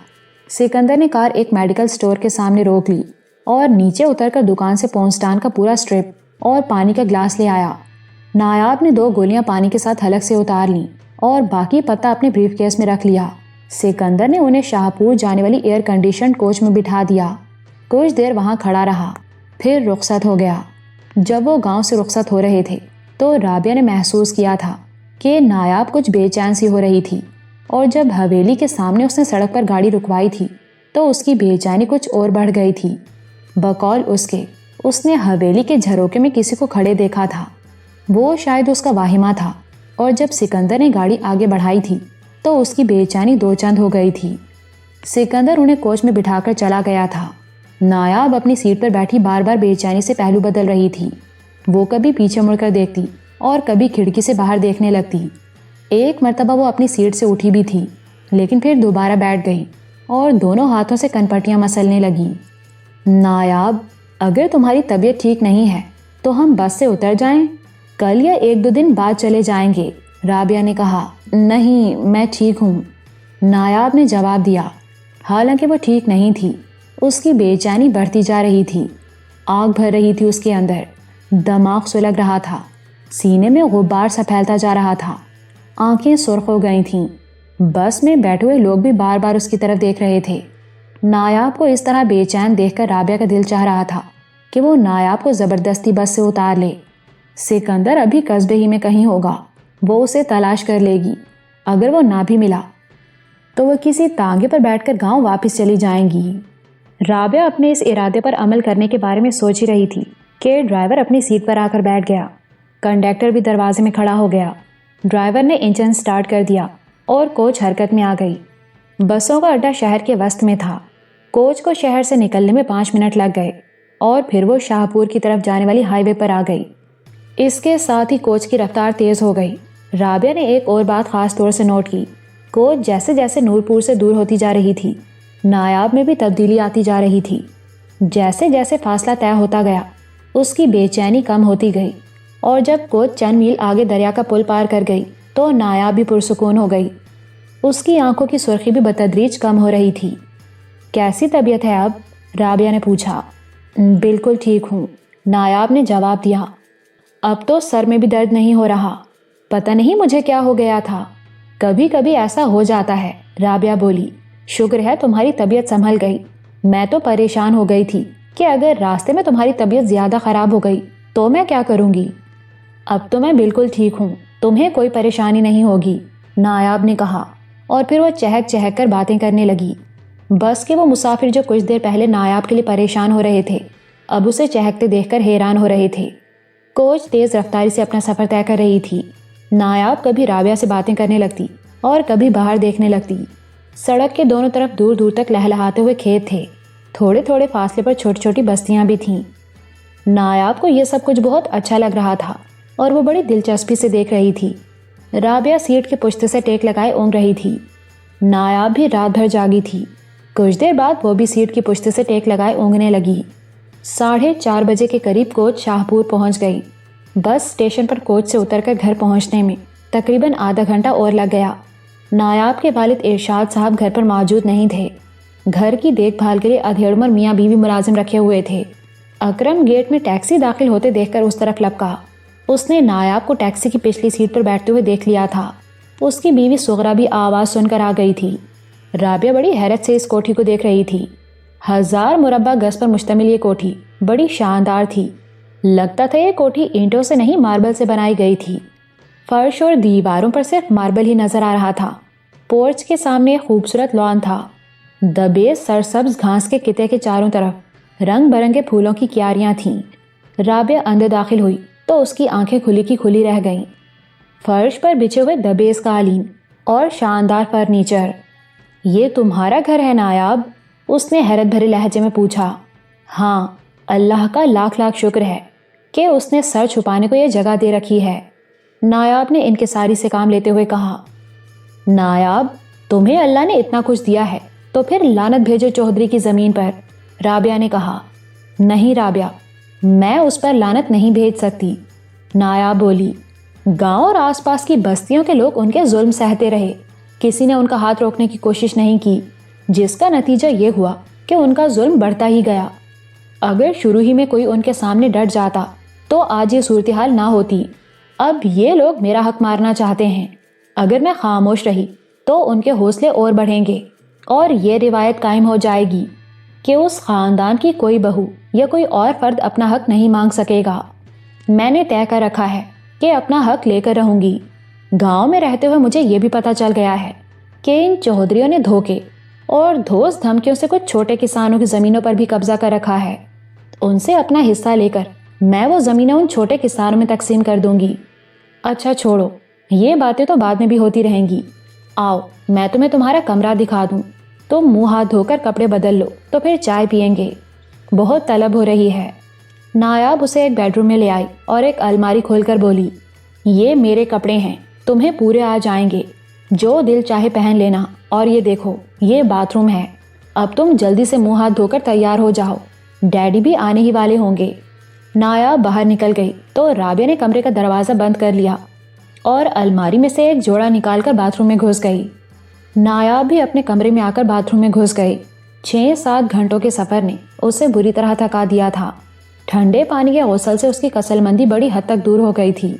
سکندر نے کار ایک میڈیکل سٹور کے سامنے روک لی اور نیچے اتر کر دکان سے پونسٹان کا پورا سٹرپ اور پانی کا گلاس لے آیا۔ نایاب نے 2 گولیاں پانی کے ساتھ حلق سے اتار لیں اور باقی پتہ اپنے بریف کیس میں رکھ لیا۔ سکندر نے انہیں شاہپور جانے والی ایئر کنڈیشنڈ کوچ میں بٹھا دیا۔ کچھ دیر وہاں کھڑا رہا، پھر رخصت ہو گیا۔ جب وہ گاؤں سے رخصت ہو رہے تھے تو رابعہ نے محسوس کیا تھا کہ نایاب کچھ بے چین سی ہو رہی تھی، اور جب حویلی کے سامنے اس نے سڑک پر گاڑی رکوائی تھی تو اس کی بے چینی کچھ اور بڑھ گئی تھی۔ بقول اس نے حویلی کے جھروکے میں کسی کو کھڑے دیکھا تھا۔ وہ شاید اس کا واہمہ تھا، اور جب سکندر نے گاڑی آگے بڑھائی تھی تو اس کی بے چینی 2 چند ہو گئی تھی۔ سکندر انہیں کوچ میں بٹھا کر چلا گیا تھا۔ نایاب اپنی سیٹ پر بیٹھی بار بار بے چینی سے پہلو بدل رہی تھی۔ وہ کبھی پیچھے مڑ کر دیکھتی اور کبھی کھڑکی سے باہر دیکھنے لگتی۔ ایک مرتبہ وہ اپنی سیٹ سے اٹھی بھی تھی، لیکن پھر دوبارہ بیٹھ گئی اور دونوں ہاتھوں سے کنپٹیاں مسلنے لگیں۔ نایاب، اگر تمہاری طبیعت ٹھیک نہیں ہے تو ہم بس سے اتر جائیں؟ کل یا 1-2 دن بعد چلے جائیں گے، رابعہ نے کہا۔ نہیں، میں ٹھیک ہوں، نایاب نے جواب دیا۔ حالانکہ وہ ٹھیک نہیں تھی، اس کی بے چینی بڑھتی جا رہی تھی، آگ بھر رہی تھی اس کے اندر، دماغ سلگ رہا تھا، سینے میں غبار سا پھیلتا جا رہا تھا، آنکھیں سرخ ہو گئی تھیں۔ بس میں بیٹھے ہوئے لوگ بھی بار بار اس کی طرف دیکھ رہے تھے۔ نایاب کو اس طرح بے چین دیکھ کر رابعہ کا دل چاہ رہا تھا کہ وہ نایاب کو زبردستی بس سے اتار لے۔ سکندر ابھی قصبے ہی میں کہیں ہوگا، وہ اسے تلاش کر لے گی۔ اگر وہ نہ بھی ملا تو وہ کسی تانگے پر بیٹھ کر گاؤں واپس چلی جائیں گی۔ رابعہ اپنے اس ارادے پر عمل کرنے کے بارے میں سوچ ہی رہی تھی کہ ڈرائیور اپنی سیٹ پر آ کر بیٹھ گیا۔ کنڈکٹر بھی دروازے میں کھڑا ہو گیا۔ ڈرائیور نے انجن سٹارٹ کر دیا اور کوچ حرکت میں آ گئی۔ بسوں کا اڈا شہر کے وسط میں تھا۔ کوچ کو شہر سے نکلنے میں 5 منٹ لگ گئے اور پھر وہ شاہپور کی طرف جانے والی ہائی وے پر آ گئی۔ اس کے ساتھ ہی کوچ کی رفتار تیز ہو گئی۔ رابعہ نے ایک اور بات خاص طور سے نوٹ کی۔ کوچ جیسے جیسے نورپور سے دور ہوتی جا رہی تھی، نایاب میں بھی تبدیلی آتی جا رہی تھی۔ جیسے جیسے فاصلہ طے ہوتا گیا، اس کی بے چینی کم ہوتی گئی، اور جب کوچ چند میل آگے دریا کا پل پار کر گئی تو نایاب بھی پرسکون ہو گئی۔ اس کی آنکھوں کی سرخی بھی بتدریج کم ہو رہی تھی۔ کیسی طبیعت ہے اب؟ رابعہ نے پوچھا۔ بالکل ٹھیک ہوں، نایاب نے جواب دیا۔ اب تو سر میں بھی درد نہیں ہو رہا۔ پتہ نہیں مجھے کیا ہو گیا تھا، کبھی کبھی ایسا ہو جاتا ہے، رابعہ بولی۔ شکر ہے تمہاری طبیعت سنبھل گئی، میں تو پریشان ہو گئی تھی کہ اگر راستے میں تمہاری طبیعت زیادہ خراب ہو گئی تو میں کیا کروں گی۔ اب تو میں بالکل ٹھیک ہوں، تمہیں کوئی پریشانی نہیں ہوگی، نایاب نے کہا، اور پھر وہ چہک چہک کر باتیں کرنے لگی۔ بس کے وہ مسافر جو کچھ دیر پہلے نایاب کے لیے پریشان ہو رہے تھے، اب اسے چہکتے دیکھ کر حیران ہو رہے تھے۔ کوچ تیز رفتاری سے اپنا سفر طے کر رہی تھی۔ نایاب کبھی رابعہ سے باتیں کرنے لگتی اور کبھی باہر دیکھنے لگتی۔ سڑک کے دونوں طرف دور دور تک لہلہاتے ہوئے کھیت تھے، تھوڑے تھوڑے فاصلے پر چھوٹی چھوٹی بستیاں بھی تھیں۔ نایاب کو یہ سب کچھ بہت اچھا لگ رہا تھا اور وہ بڑی دلچسپی سے دیکھ رہی تھی۔ رابعہ سیٹ کے پشت سے ٹیک لگائے اونگ رہی تھی۔ نایاب بھی رات بھر جاگی تھی۔ کچھ دیر بعد وہ بھی سیٹ کی پشت سے ٹیک لگائے اونگنے لگی۔ 4:30 بجے کے قریب کوچ شاہپور پہنچ گئی۔ بس اسٹیشن پر کوچ سے اتر کر گھر پہنچنے میں تقریباً آدھا گھنٹہ اور لگ گیا۔ نایاب کے والد ارشاد صاحب گھر پر موجود نہیں تھے۔ گھر کی دیکھ بھال کے لیے ادھیڑ عمر میاں بیوی ملازم رکھے ہوئے تھے۔ اکرم گیٹ میں ٹیکسی داخل ہوتے دیکھ کر اس طرف لپکا۔ اس نے نایاب کو ٹیکسی کی پچھلی سیٹ پر بیٹھتے ہوئے دیکھ لیا تھا۔ اس کی بیوی سغرا بھی آواز سن کر آ گئی تھی۔ رابعہ بڑی حیرت سے اس کوٹھی کو دیکھ رہی تھی۔ 1000 مربع گز پر مشتمل یہ کوٹھی بڑی شاندار تھی۔ لگتا تھا یہ کوٹھی اینٹوں سے نہیں ماربل سے بنائی گئی تھی۔ فرش اور دیواروں پر صرف ماربل ہی نظر آ رہا تھا۔ پورچ کے سامنے ایک خوبصورت لان تھا۔ دبے سرسبز گھاس کے قطعے کے چاروں طرف رنگ برنگے پھولوں کی کیاریاں تھیں۔ رابعہ اندر داخل ہوئی تو اس کی آنکھیں کھلی کی کھلی رہ گئیں۔ فرش پر بچھے ہوئے دبیز قالین اور شاندار فرنیچر۔ یہ تمہارا گھر ہے نایاب؟ اس نے حیرت بھرے لہجے میں پوچھا۔ ہاں، اللہ کا لاکھ لاکھ شکر ہے کہ اس نے سر چھپانے کو یہ جگہ دے رکھی ہے، نایاب نے انکساری سے کام لیتے ہوئے کہا۔ نایاب، تمہیں اللہ نے اتنا کچھ دیا ہے تو پھر لعنت بھیجو چودھری کی زمین پر، رابعہ نے کہا۔ نہیں رابعہ، میں اس پر لعنت نہیں بھیج سکتی، نایاب بولی۔ گاؤں اور آس پاس کی بستیوں کے لوگ ان کے ظلم سہتے رہے، کسی نے ان کا ہاتھ روکنے کی کوشش نہیں کی، جس کا نتیجہ یہ ہوا کہ ان کا ظلم بڑھتا ہی گیا۔ اگر شروع ہی میں کوئی ان کے سامنے ڈٹ جاتا تو آج یہ صورتحال نہ ہوتی۔ اب یہ لوگ میرا حق مارنا چاہتے ہیں۔ اگر میں خاموش رہی تو ان کے حوصلے اور بڑھیں گے اور یہ روایت قائم ہو جائے گی کہ اس خاندان کی کوئی بہو یا کوئی اور فرد اپنا حق نہیں مانگ سکے گا۔ میں نے طے کر رکھا ہے کہ اپنا حق لے کر رہوں گی۔ گاؤں میں رہتے ہوئے مجھے یہ بھی پتہ چل گیا ہے کہ ان چودھریوں نے دھوکے اور دھوس دھمکیوں سے کچھ چھوٹے کسانوں کی زمینوں پر بھی قبضہ کر رکھا ہے۔ ان سے اپنا حصہ لے کر میں وہ زمینیں ان چھوٹے کسانوں میں تقسیم کر دوں گی۔ اچھا چھوڑو، یہ باتیں تو بعد میں بھی ہوتی رہیں گی۔ آؤ میں تمہیں تمہارا کمرہ دکھا دوں، تم منہ ہاتھ دھو کر کپڑے بدل لو تو پھر چائے پئیں گے، بہت طلب ہو رہی ہے۔ نایاب اسے ایک بیڈ روم میں لے آئی اور ایک الماری کھول کر بولی، یہ میرے کپڑے ہیں، تمہیں پورے آ جائیں گے، جو دل چاہے پہن لینا، اور یہ دیکھو یہ باتھ روم ہے، اب تم جلدی سے منہ ہاتھ دھو کر تیار ہو جاؤ، ڈیڈی بھی آنے ہی والے ہوں گے۔ نایاب باہر نکل گئی تو رابعہ نے کمرے کا دروازہ بند کر لیا اور الماری میں سے ایک جوڑا نکال کر باتھ روم میں گھس گئی۔ نایاب بھی اپنے کمرے میں آ کر باتھ روم میں گھس گئی۔ 6-7 گھنٹوں کے سفر نے اسے بری طرح تھکا دیا تھا۔ ٹھنڈے پانی کے غسل سے اس کی کسل مندی بڑی حد تک دور ہو گئی تھی۔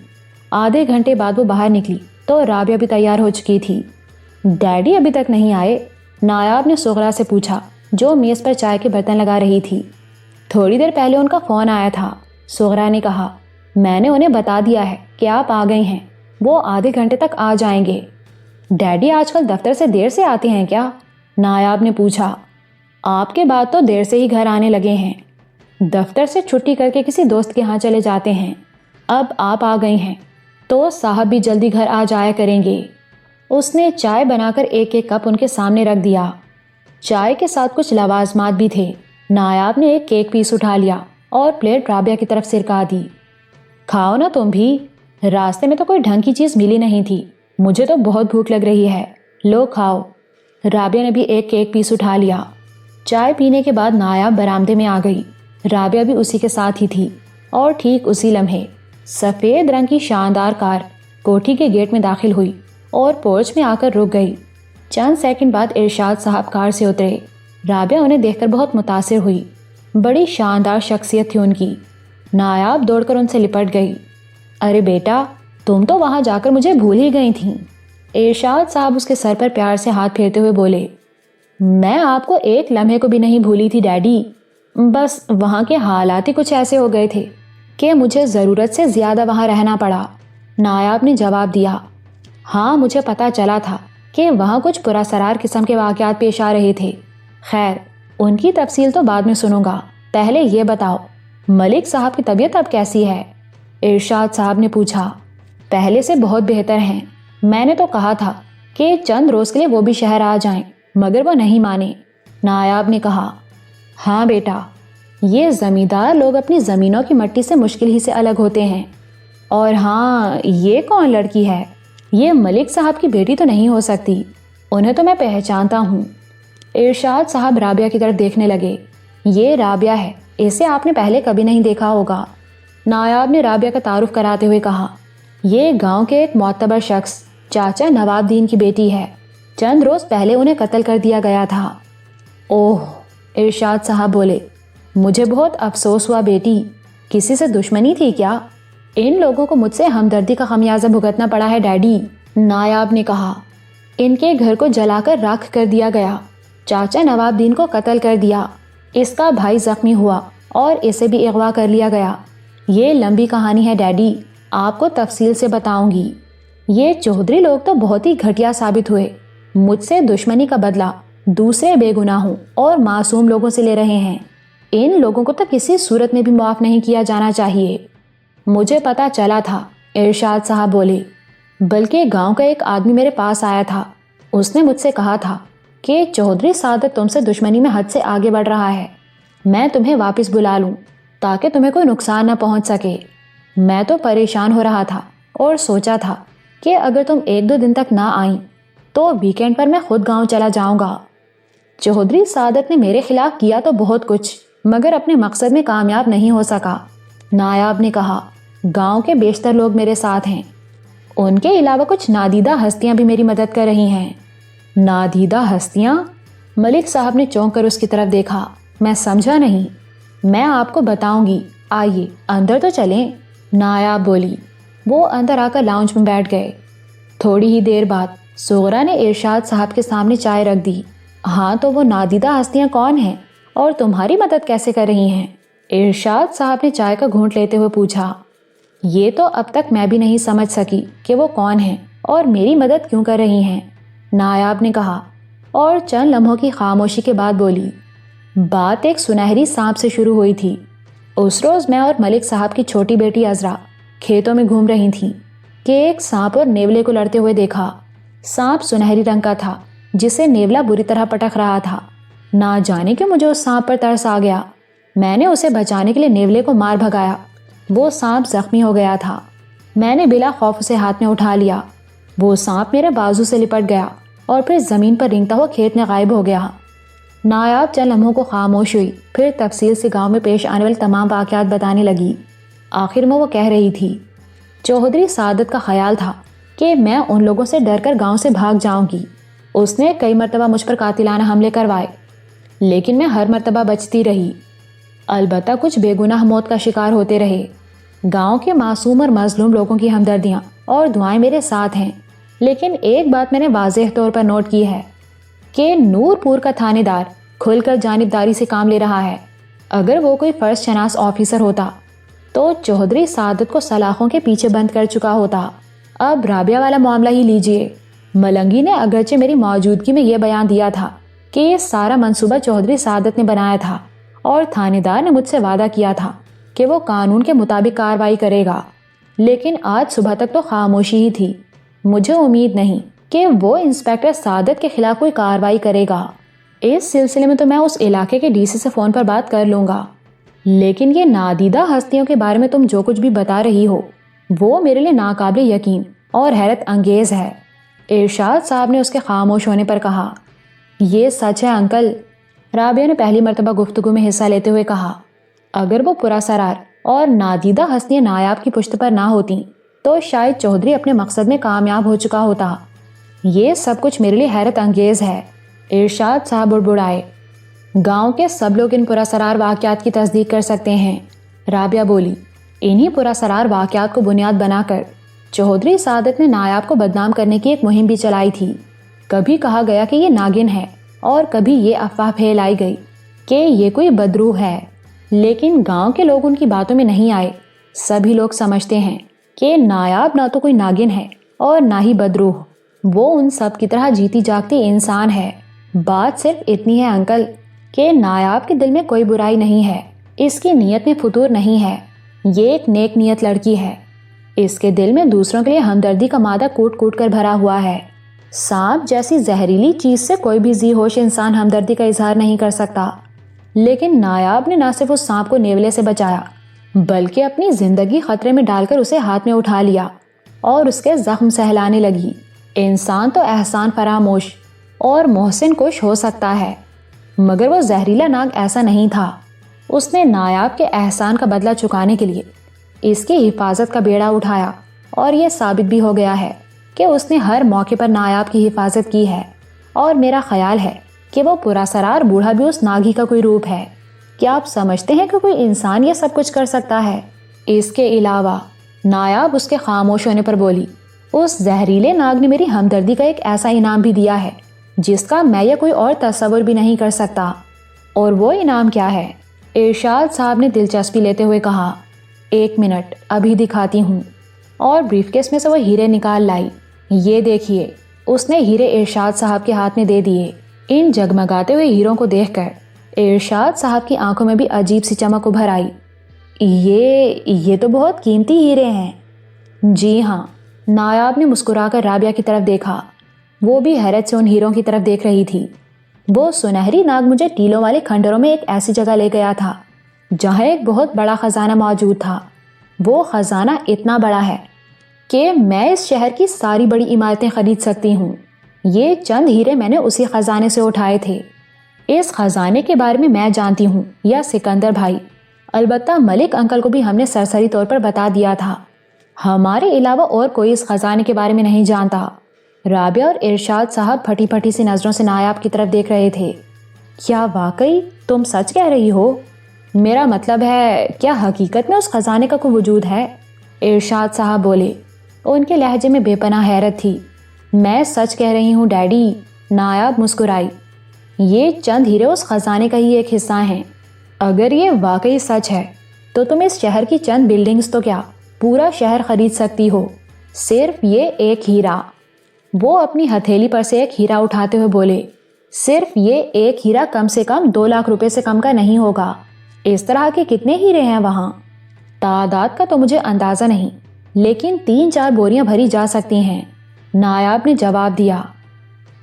آدھے گھنٹے بعد وہ باہر نکلی تو رابعہ بھی تیار ہو چکی تھی۔ ڈیڈی ابھی تک نہیں آئے؟ نایاب نے سغرا سے پوچھا، جو میز پر چائے کے برتن لگا رہی تھی۔ تھوڑی دیر پہلے ان کا فون آیا تھا، سغرا نے کہا، میں نے انہیں بتا دیا ہے کہ آپ آ گئی ہیں، وہ آدھے گھنٹے تک آ جائیں گے۔ ڈیڈی آج کل دفتر سے دیر سے آتے ہیں کیا؟ نایاب نے پوچھا۔ آپ کے بعد تو دیر سے ہی گھر آنے لگے ہیں، دفتر سے چھٹی کر کے کسی دوست کے ہاں چلے جاتے ہیں، اب آپ آ گئی ہیں تو صاحب بھی جلدی گھر آ جایا کریں گے۔ اس نے چائے بنا کر ایک ایک کپ ان کے سامنے رکھ دیا۔ چائے کے ساتھ کچھ لوازمات بھی تھے۔ نایاب نے ایک کیک پیس اٹھا لیا اور پلیٹ رابعہ کی طرف سرکا دی۔ کھاؤ نا تم بھی، راستے میں تو کوئی ڈھنگ کی چیز ملی نہیں تھی، مجھے تو بہت بھوک لگ رہی ہے، لو کھاؤ۔ رابعہ نے بھی ایک کیک پیس اٹھا لیا۔ چائے پینے کے بعد نایاب برآمدے میں آ گئی۔ رابعہ بھی اسی کے ساتھ ہی تھی اور ٹھیک اسی لمحے سفید رنگ کی شاندار کار کوٹھی کے گیٹ میں داخل ہوئی اور پورچ میں آ کر رک گئی۔ چند سیکنڈ بعد ارشاد صاحب کار سے اترے۔ رابعہ انہیں دیکھ کر بہت متاثر ہوئی، بڑی شاندار شخصیت تھی ان کی۔ نایاب دوڑ کر ان سے لپٹ گئی۔ ارے بیٹا، تم تو وہاں جا کر مجھے بھول ہی گئی تھیں۔ ارشاد صاحب اس کے سر پر پیار سے ہاتھ پھیرتے ہوئے بولے، میں آپ کو ایک لمحے کو بھی نہیں بھولی تھی ڈیڈی، بس وہاں کے حالات ہی کچھ ایسے ہو گئے تھے کہ مجھے ضرورت سے زیادہ وہاں رہنا پڑا۔ نایاب نے جواب دیا، ہاں مجھے پتا چلا تھا کہ وہاں کچھ پراسرار قسم کے واقعات پیش آ رہے تھے، خیر ان کی تفصیل تو بعد میں سنوں گا، پہلے یہ بتاؤ ملک صاحب کی طبیعت اب کیسی ہے؟ ارشاد صاحب نے پوچھا۔ پہلے سے بہت بہتر ہیں، میں نے تو کہا تھا کہ چند روز کے لیے وہ بھی شہر آ جائیں مگر وہ نہیں مانے۔ نایاب نے کہا، ہاں بیٹا، یہ زمیندار لوگ اپنی زمینوں کی مٹی سے مشکل ہی سے الگ ہوتے ہیں، اور ہاں یہ کون لڑکی ہے؟ یہ ملک صاحب کی بیٹی تو نہیں ہو سکتی، انہیں تو میں پہچانتا ہوں۔ ارشاد صاحب رابعہ کی طرف دیکھنے لگے، یہ رابعہ ہے، اسے آپ نے پہلے کبھی نہیں دیکھا ہوگا۔ نایاب نے رابعہ کا تعارف کراتے ہوئے کہا، یہ گاؤں کے ایک معتبر شخص چاچا نواب دین کی بیٹی ہے، چند روز پہلے انہیں قتل کر دیا گیا تھا۔ اوہ، ارشاد صاحب بولے، مجھے بہت افسوس ہوا بیٹی، کسی سے دشمنی تھی کیا؟ ان لوگوں کو مجھ سے ہمدردی کا خمیازہ بھگتنا پڑا ہے ڈیڈی۔ نایاب نے کہا، ان کے گھر کو جلا کر راکھ کر دیا گیا، چاچا نواب دین کو قتل کر دیا، اس کا بھائی زخمی ہوا اور اسے بھی اغوا کر لیا گیا۔ یہ لمبی کہانی ہے ڈیڈی، آپ کو تفصیل سے بتاؤں گی۔ یہ چودھری لوگ تو بہت ہی گھٹیا ثابت ہوئے، مجھ سے دشمنی کا بدلہ دوسرے بے گناہوں اور معصوم لوگوں سے لے رہے ہیں، ان لوگوں کو تو کسی صورت میں بھی معاف نہیں کیا جانا چاہیے۔ مجھے پتا چلا تھا، ارشاد صاحب بولے، بلکہ گاؤں کا ایک آدمی میرے پاس آیا تھا، اس نے مجھ سے کہا تھا کہ چودھری سعادت تم سے دشمنی میں حد سے آگے بڑھ رہا ہے، میں تمہیں واپس بلا لوں تاکہ تمہیں کوئی نقصان نہ پہنچ سکے۔ میں تو پریشان ہو رہا تھا اور سوچا تھا کہ اگر تم 1-2 دن تک نہ آئیں تو ویکینڈ پر میں خود گاؤں چلا جاؤں گا۔ چودھری سعادت نے میرے خلاف کیا تو بہت کچھ، مگر اپنے مقصد میں کامیاب نہیں ہو سکا۔ نایاب نے کہا، گاؤں کے بیشتر لوگ میرے ساتھ ہیں، ان کے علاوہ کچھ نادیدہ ہستیاں بھی میری مدد کر رہی ہیں۔ نادیدہ ہستیاں؟ ملک صاحب نے چونک کر اس کی طرف دیکھا۔ میں سمجھا نہیں۔ میں آپ کو بتاؤں گی، آئیے اندر تو چلیں، نایاب بولی۔ وہ اندر آ کر لاؤنج میں بیٹھ گئے۔ تھوڑی ہی دیر بعد سغرا نے ارشاد صاحب کے سامنے چائے رکھ دی۔ ہاں تو وہ نادیدہ ہستیاں کون ہیں اور تمہاری مدد کیسے کر رہی ہیں؟ ارشاد صاحب نے چائے کا گھونٹ لیتے ہوئے پوچھا۔ یہ تو اب تک میں بھی نہیں سمجھ سکی کہ وہ کون ہیں اور میری مدد کیوں کر رہی ہیں، نایاب نے کہا، اور چند لمحوں کی خاموشی کے بعد بولی، بات ایک سنہری سانپ سے شروع ہوئی تھی۔ اس روز میں اور ملک صاحب کی چھوٹی بیٹی عذرا کھیتوں میں گھوم رہی تھیں کہ ایک سانپ اور نیولے کو لڑتے ہوئے دیکھا۔ سانپ سنہری رنگ کا تھا جسے نیولا بری طرح پٹک رہا تھا۔ نہ جانے کہ مجھے اس سانپ پر ترس آ گیا۔ میں نے اسے بچانے کے لیے نیولے کو مار بھگایا۔ وہ سانپ زخمی ہو گیا تھا۔ میں نے بلا خوف اسے ہاتھ میں اٹھا لیا۔ وہ سانپ میرے بازو سے لپٹ گیا اور پھر زمین پر رینگتا ہوا کھیت میں غائب ہو گیا۔ نایاب چند لمحوں کو خاموش ہوئی، پھر تفصیل سے گاؤں میں پیش آنے والے تمام واقعات بتانے لگی۔ آخر میں وہ کہہ رہی تھی، چودھری سعادت کا خیال تھا کہ میں ان لوگوں سے ڈر کر گاؤں سے بھاگ جاؤں گی۔ اس نے کئی مرتبہ مجھ پر قاتلانہ حملے کروائے، لیکن میں ہر مرتبہ بچتی رہی۔ البتہ کچھ بے گناہ موت کا شکار ہوتے رہے۔ گاؤں کے معصوم اور مظلوم لوگوں کی ہمدردیاں اور دعائیں میرے ساتھ ہیں، لیکن ایک بات میں نے واضح طور پر نوٹ کی ہے کہ نور پور کا تھانے دار کھل کر جانبداری سے کام لے رہا ہے۔ اگر وہ کوئی فرض شناس آفیسر ہوتا تو چودھری سعادت کو سلاخوں کے پیچھے بند کر چکا ہوتا۔ اب رابعہ والا معاملہ ہی لیجئے۔ ملنگی نے اگرچہ میری موجودگی میں یہ بیان دیا تھا کہ یہ سارا منصوبہ چودھری سعادت نے بنایا تھا اور تھانے دار نے مجھ سے وعدہ کیا تھا کہ وہ قانون کے مطابق کارروائی کرے گا، لیکن آج صبح تک تو خاموشی ہی تھی۔ مجھے امید نہیں کہ وہ انسپیکٹر سعادت کے خلاف کوئی کارروائی کرے گا۔ اس سلسلے میں تو میں اس علاقے کے ڈی سی سے فون پر بات کر لوں گا، لیکن یہ نادیدہ ہستیوں کے بارے میں تم جو کچھ بھی بتا رہی ہو وہ میرے لیے ناقابل یقین اور حیرت انگیز ہے۔ ارشاد صاحب نے اس کے خاموش ہونے پر کہا، یہ سچ ہے انکل۔ رابعہ نے پہلی مرتبہ گفتگو میں حصہ لیتے ہوئے کہا، اگر وہ پراسرار اور نادیدہ ہستیاں نایاب کی پشت پر نہ ہوتیں تو شاید چودھری اپنے مقصد میں کامیاب ہو چکا ہوتا۔ یہ سب کچھ میرے لیے حیرت انگیز ہے۔ ارشاد صاحب بڑبڑائے، گاؤں کے سب لوگ ان پراسرار واقعات کی تصدیق کر سکتے ہیں۔ رابعہ بولی، انہی پراسرار واقعات کو بنیاد بنا کر چودھری سعادت نے نایاب کو بدنام کرنے کی ایک مہم بھی چلائی تھی۔ کبھی کہا گیا کہ یہ ناگن ہے اور کبھی یہ افواہ پھیلائی گئی کہ یہ کوئی بدروح ہے، لیکن گاؤں کے لوگ ان کی باتوں میں نہیں آئے۔ سبھی لوگ سمجھتے ہیں کہ نایاب نہ تو کوئی ناگن ہے اور نہ ہی بدروح، وہ ان سب کی طرح جیتی جاگتی انسان ہے۔ بات صرف اتنی ہے انکل کہ نایاب کے دل میں کوئی برائی نہیں ہے، اس کی نیت میں فتور نہیں ہے۔ یہ ایک نیک نیت لڑکی ہے۔ اس کے دل میں دوسروں کے لیے ہمدردی کا مادہ کوٹ کوٹ کر بھرا ہوا ہے۔ سانپ جیسی زہریلی چیز سے کوئی بھی ذی ہوش انسان ہمدردی کا اظہار نہیں کر سکتا، لیکن نایاب نے نہ صرف اس سانپ کو نیولے سے بچایا بلکہ اپنی زندگی خطرے میں ڈال کر اسے ہاتھ میں اٹھا لیا اور اس کے زخم سہلانے لگی۔ انسان تو احسان فراموش اور محسن کش ہو سکتا ہے، مگر وہ زہریلا ناگ ایسا نہیں تھا۔ اس نے نایاب کے احسان کا بدلہ چکانے کے لیے اس کی حفاظت کا بیڑا اٹھایا، اور یہ ثابت بھی ہو گیا ہے کہ اس نے ہر موقع پر نایاب کی حفاظت کی ہے، اور میرا خیال ہے کہ وہ پراسرار بوڑھا بھی اس ناگی کا کوئی روپ ہے۔ کیا آپ سمجھتے ہیں کہ کوئی انسان یہ سب کچھ کر سکتا ہے؟ اس کے علاوہ نایاب اس کے خاموش ہونے پر بولی، اس زہریلے ناگ نے میری ہمدردی کا ایک ایسا انعام بھی دیا ہے جس کا میں یا کوئی اور تصور بھی نہیں کر سکتا۔ اور وہ انعام کیا ہے؟ ارشاد صاحب نے دلچسپی لیتے ہوئے کہا، 1 منٹ ابھی دکھاتی ہوں، اور بریف کیس میں سے وہ ہیرے نکال لائی۔ یہ دیکھیے۔ اس نے ہیرے ارشاد صاحب کے ہاتھ میں دے دیے۔ ان جگمگاتے ہوئے ہیروں کو دیکھ کر ارشاد صاحب کی آنکھوں میں بھی عجیب سی چمک ابھر آئی۔ یہ تو بہت قیمتی ہیرے ہیں۔ جی ہاں۔ نایاب نے مسکرا کر رابعہ کی طرف دیکھا، وہ بھی حیرت سے ان ہیروں کی طرف دیکھ رہی تھی۔ وہ سنہری ناگ مجھے ٹیلوں والے کھنڈروں میں ایک ایسی جگہ لے گیا تھا جہاں ایک بہت بڑا خزانہ موجود تھا۔ وہ خزانہ اتنا بڑا ہے کہ میں اس شہر کی ساری بڑی عمارتیں خرید سکتی ہوں۔ یہ چند ہیرے میں نے اسی خزانے سے اٹھائے تھے۔ اس خزانے کے بارے میں جانتی ہوں یا سکندر بھائی، البتہ ملک انکل کو بھی ہم نے سرسری طور پر بتا دیا تھا۔ ہمارے علاوہ اور کوئی اس خزانے کے بارے میں نہیں جانتا۔ رابعہ اور ارشاد صاحب پھٹی پھٹی سی نظروں سے نایاب کی طرف دیکھ رہے تھے۔ کیا واقعی تم سچ کہہ رہی ہو؟ میرا مطلب ہے، کیا حقیقت میں اس خزانے کا کوئی وجود ہے؟ ارشاد صاحب بولے۔ ان کے لہجے میں بے پناہ حیرت تھی۔ میں سچ کہہ رہی ہوں ڈیڈی، نایاب مسکرائی۔ یہ چند ہیرے اس خزانے کا ہی ایک حصہ ہیں۔ اگر یہ واقعی سچ ہے تو تم اس شہر کی چند بلڈنگز تو کیا پورا شہر خرید سکتی ہو، صرف یہ ایک ہیرا۔ وہ اپنی ہتھیلی پر سے ایک ہیرا اٹھاتے ہوئے بولے، صرف یہ ایک ہیرا کم سے کم 2 لاکھ روپے سے کم کا نہیں ہوگا۔ اس طرح کے کتنے ہیرے ہیں وہاں؟ تعداد کا تو مجھے اندازہ نہیں، لیکن 3-4 بوریاں بھری جا سکتی ہیں۔ نایاب نے جواب دیا۔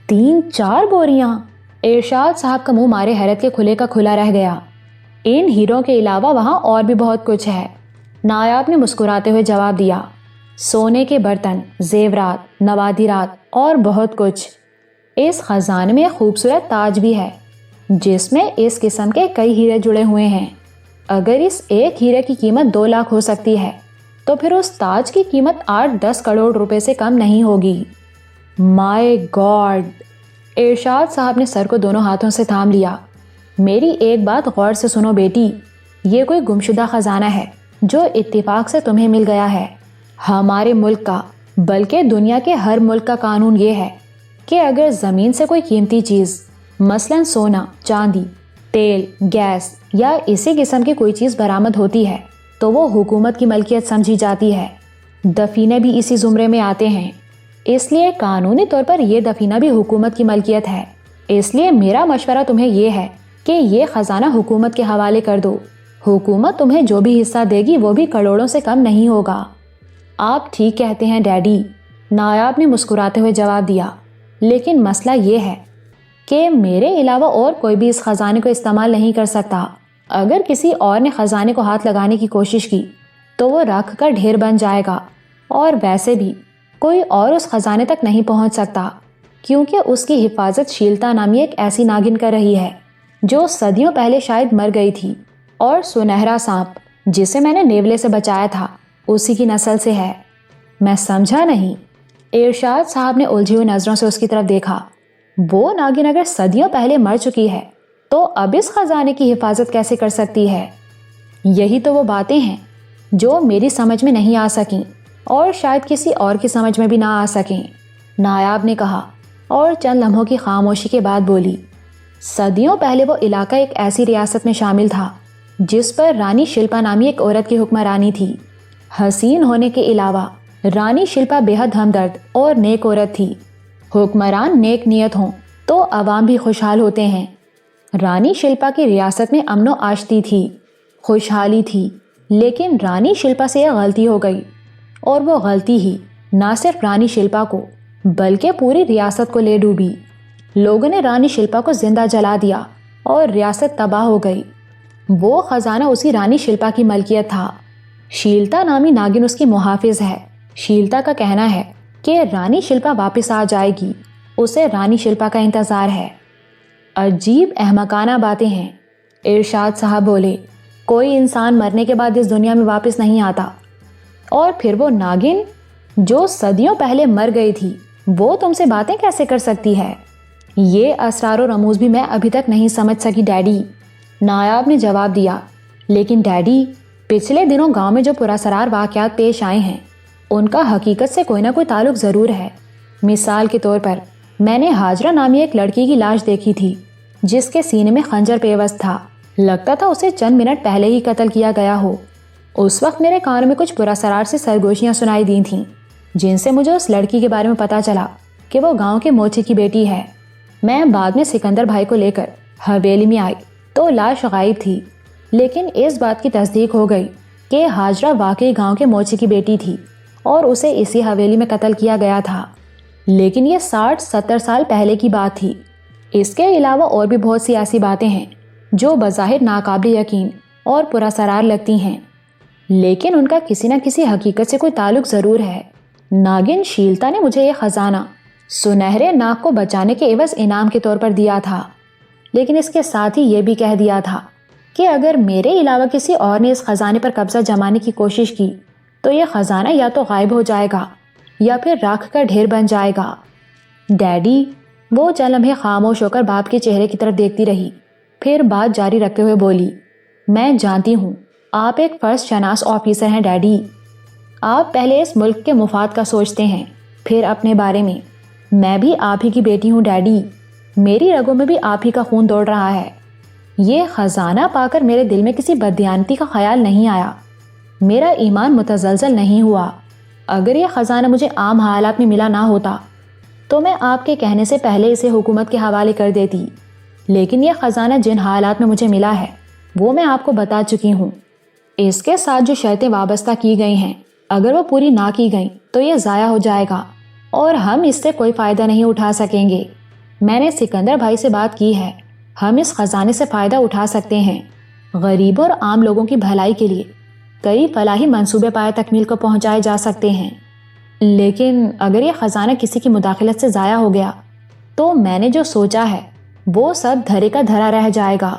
3-4 بوریاں؟ ارشاد صاحب کا منہ مارے حیرت کے کھلے کا کھلا رہ گیا۔ ان ہیروں کے علاوہ وہاں اور بھی بہت کچھ ہے، نایاب نے مسکراتے ہوئے جواب دیا۔ سونے کے برتن، زیورات، نوادرات اور بہت کچھ۔ اس خزانے میں ایک خوبصورت تاج بھی ہے جس میں اس قسم کے کئی ہیرے جڑے ہوئے ہیں۔ اگر اس ایک ہیرے کی قیمت 2 لاکھ ہو سکتی ہے تو پھر اس تاج کی قیمت 8-10 کروڑ روپے سے کم نہیں ہوگی۔ مائی گاڈ! ارشاد صاحب نے سر کو دونوں ہاتھوں سے تھام لیا۔ میری ایک بات غور سے سنو بیٹی، یہ کوئی گمشدہ خزانہ ہے جو اتفاق سے تمہیں مل گیا ہے۔ ہمارے ملک کا بلکہ دنیا کے ہر ملک کا قانون یہ ہے کہ اگر زمین سے کوئی قیمتی چیز مثلاً سونا، چاندی، تیل، گیس یا اسی قسم کی کوئی چیز برآمد ہوتی ہے تو وہ حکومت کی ملکیت سمجھی جاتی ہے۔ دفینے بھی اسی زمرے میں آتے ہیں، اس لیے قانونی طور پر یہ دفینہ بھی حکومت کی ملکیت ہے۔ اس لیے میرا مشورہ تمہیں یہ ہے کہ یہ خزانہ حکومت کے حوالے کر دو۔ حکومت تمہیں جو بھی حصہ دے گی وہ بھی کروڑوں سے کم نہیں ہوگا۔ آپ ٹھیک کہتے ہیں ڈیڈی، نایاب نے مسکراتے ہوئے جواب دیا، لیکن مسئلہ یہ ہے کہ میرے علاوہ اور کوئی بھی اس خزانے کو استعمال نہیں کر سکتا۔ اگر کسی اور نے خزانے کو ہاتھ لگانے کی کوشش کی تو وہ رکھ کر ڈھیر بن جائے گا، اور ویسے بھی کوئی اور اس خزانے تک نہیں پہنچ سکتا کیونکہ اس کی حفاظت شیلتا نامی ایک ایسی ناگن کر رہی ہے جو صدیوں پہلے شاید مر گئی تھی، اور سنہرا سانپ جسے میں نے نیولے سے بچایا تھا اسی کی نسل سے ہے۔ میں سمجھا نہیں۔ ارشاد صاحب نے الجھی ہوئی نظروں سے اس کی طرف دیکھا۔ وہ ناگن اگر صدیوں پہلے مر چکی ہے تو اب اس خزانے کی حفاظت کیسے کر سکتی ہے؟ یہی تو وہ باتیں ہیں جو میری سمجھ میں نہیں آ سکیں اور شاید کسی اور کی سمجھ میں بھی نہ آ سکیں، نایاب نے کہا، اور چند لمحوں کی خاموشی کے بعد بولی۔ صدیوں پہلے وہ علاقہ ایک ایسی ریاست میں شامل تھا جس پر رانی شلپا نامی ایک عورت کی حکمرانی تھی۔ حسین ہونے کے علاوہ رانی شلپا بے حد ہمدرد اور نیک عورت تھی۔ حکمران نیک نیت ہوں تو عوام بھی خوشحال ہوتے ہیں۔ رانی شلپا کی ریاست میں امن و آشتی تھی، خوشحالی تھی، لیکن رانی شلپا سے یہ غلطی ہو گئی، اور وہ غلطی ہی نہ صرف رانی شلپا کو بلکہ پوری ریاست کو لے ڈوبی۔ لوگوں نے رانی شلپا کو زندہ جلا دیا اور ریاست تباہ ہو گئی۔ وہ خزانہ اسی رانی شلپا کی ملکیت تھا۔ شیلتا نامی ناگن اس کی محافظ ہے۔ شیلتا کا کہنا ہے کہ رانی شلپا واپس آ جائے گی، اسے رانی شلپا کا انتظار ہے۔ عجیب احمقانہ باتیں ہیں، ارشاد صاحب بولے۔ کوئی انسان مرنے کے بعد اس دنیا میں واپس نہیں آتا، اور پھر وہ ناگن جو صدیوں پہلے مر گئی تھی وہ تم سے باتیں کیسے کر سکتی ہے؟ یہ اسرار و رموز بھی میں ابھی تک نہیں سمجھ سکی ڈیڈی، نایاب نے جواب دیا۔ لیکن ڈیڈی، پچھلے دنوں گاؤں میں جو پراسرار واقعات پیش آئے ہیں ان کا حقیقت سے کوئی نہ کوئی تعلق ضرور ہے۔ مثال کے طور پر میں نے ہاجرہ نامی ایک لڑکی کی لاش دیکھی تھی جس کے سینے میں خنجر پیوست تھا، لگتا تھا اسے چند منٹ پہلے ہی قتل کیا گیا ہو۔ اس وقت میرے کانوں میں کچھ پراسرار سے سرگوشیاں سنائی دی تھیں جن سے مجھے اس لڑکی کے بارے میں پتا چلا کہ وہ گاؤں کے موچی کی بیٹی ہے۔ میں بعد میں سکندر بھائی کو لے کر حویلی میں آئی تو لاش غائب تھی، لیکن اس بات کی تصدیق ہو گئی کہ ہاجرہ واقعی گاؤں کے موچی کی بیٹی تھی اور اسے اسی حویلی میں قتل کیا گیا تھا۔ لیکن یہ 60-70 سال پہلے کی بات تھی۔ اس کے علاوہ اور بھی بہت سی ایسی باتیں ہیں جو بظاہر ناقابل یقین اور پراسرار لگتی ہیں، لیکن ان کا کسی نہ کسی حقیقت سے کوئی تعلق ضرور ہے۔ ناگن شیلتا نے مجھے یہ خزانہ سنہرے ناگ کو بچانے کے عوض انعام کے طور پر دیا تھا، لیکن اس کے ساتھ ہی یہ بھی کہہ دیا تھا کہ اگر میرے علاوہ کسی اور نے اس خزانے پر قبضہ جمانے کی کوشش کی تو یہ خزانہ یا تو غائب ہو جائے گا یا پھر راکھ کا ڈھیر بن جائے گا۔ ڈیڈی، وہ چند لمحے خاموش ہو کر باپ کے چہرے کی طرف دیکھتی رہی، پھر بات جاری رکھتے ہوئے بولی، میں جانتی ہوں آپ ایک فرض شناس آفیسر ہیں ڈیڈی۔ آپ پہلے اس ملک کے مفاد کا سوچتے ہیں، پھر اپنے بارے میں۔ میں بھی آپ ہی کی بیٹی ہوں ڈیڈی، میری رگوں میں بھی آپ ہی کا خون دوڑ رہا ہے۔ یہ خزانہ پا کر میرے دل میں کسی بددیانتی کا خیال نہیں آیا، میرا ایمان متزلزل نہیں ہوا۔ اگر یہ خزانہ مجھے عام حالات میں ملا نہ ہوتا تو میں آپ کے کہنے سے پہلے اسے حکومت کے حوالے کر دیتی، لیکن یہ خزانہ جن حالات میں مجھے ملا ہے وہ میں آپ کو بتا چکی ہوں۔ اس کے ساتھ جو شرطیں وابستہ کی گئی ہیں اگر وہ پوری نہ کی گئیں تو یہ ضائع ہو جائے گا اور ہم اس سے کوئی فائدہ نہیں اٹھا سکیں گے۔ میں نے سکندر بھائی سے بات کی ہے، ہم اس خزانے سے فائدہ اٹھا سکتے ہیں، غریبوں اور عام لوگوں کی بھلائی کے لیے کئی فلاحی منصوبے پائے تکمیل کو پہنچائے جا سکتے ہیں، لیکن اگر یہ خزانہ کسی کی مداخلت سے ضائع ہو گیا تو میں نے جو سوچا ہے وہ سب دھرے کا دھرا رہ جائے گا۔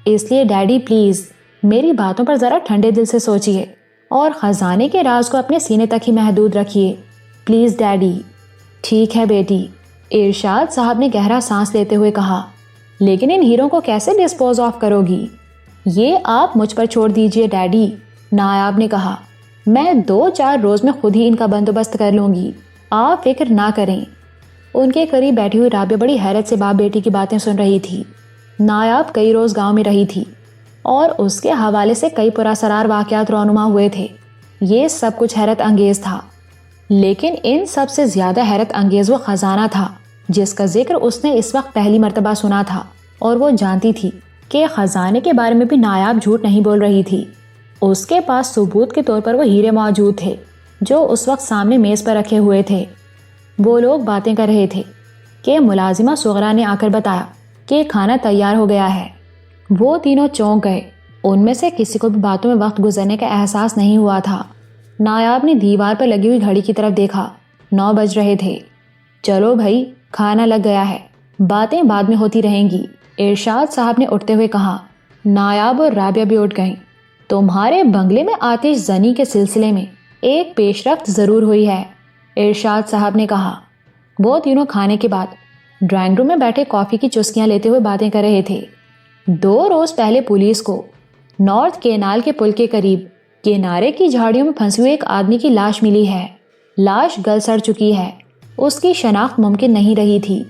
اس لیے ڈیڈی پلیز میری باتوں پر ذرا ٹھنڈے دل سے سوچئے اور خزانے کے راز کو اپنے سینے تک ہی محدود رکھیے، پلیز ڈیڈی۔ ٹھیک ہے بیٹی، ارشاد صاحب نے گہرا سانس لیتے ہوئے کہا، لیکن ان ہیروں کو کیسے ڈسپوز آف کرو گی؟ یہ آپ مجھ پر چھوڑ دیجئے ڈیڈی، نایاب نے کہا، میں 2-4 روز میں خود ہی ان کا بندوبست کر لوں گی، آپ فکر نہ کریں۔ ان کے قریب بیٹھی ہوئی رابعہ بڑی حیرت سے باپ بیٹی کی باتیں سن رہی تھی۔ نایاب کئی روز گاؤں میں رہی تھی اور اس کے حوالے سے کئی پراسرار واقعات رونما ہوئے تھے۔ یہ سب کچھ حیرت انگیز تھا، لیکن ان سب سے زیادہ حیرت انگیز وہ خزانہ تھا جس کا ذکر اس نے اس وقت پہلی مرتبہ سنا تھا، اور وہ جانتی تھی کہ خزانے کے بارے میں بھی نایاب جھوٹ نہیں بول رہی تھی۔ اس کے پاس ثبوت کے طور پر وہ ہیرے موجود تھے جو اس وقت سامنے میز پر رکھے ہوئے تھے۔ وہ لوگ باتیں کر رہے تھے کہ ملازمہ صغرا نے آ کر بتایا کہ کھانا تیار ہو گیا ہے۔ وہ تینوں چونک گئے، ان میں سے کسی کو بھی باتوں میں وقت گزرنے کا احساس نہیں ہوا تھا۔ نایاب نے دیوار پر لگی ہوئی گھڑی کی طرف دیکھا، 9 بج رہے تھے۔ چلو بھائی، کھانا لگ گیا ہے، باتیں بعد میں ہوتی رہیں گی، ارشاد صاحب نے اٹھتے ہوئے کہا۔ نایاب اور رابعہ بھی اٹھ گئیں۔ تمہارے بنگلے میں آتش زنی کے سلسلے میں ایک پیش رفت ضرور ہوئی ہے، ارشاد صاحب نے کہا۔ وہ تینوں کھانے کے بعد ڈرائنگ روم میں بیٹھے کافی کی چسکیاں لیتے ہوئے باتیں کر رہے تھے۔ 2 روز پہلے پولیس کو نارتھ کینال کے پل کے قریب کنارے کی جھاڑیوں میں پھنسی ہوئی ایک آدمی کی لاش ملی ہے۔ لاش گل سڑ چکی ہے، اس کی شناخت ممکن نہیں رہی تھی،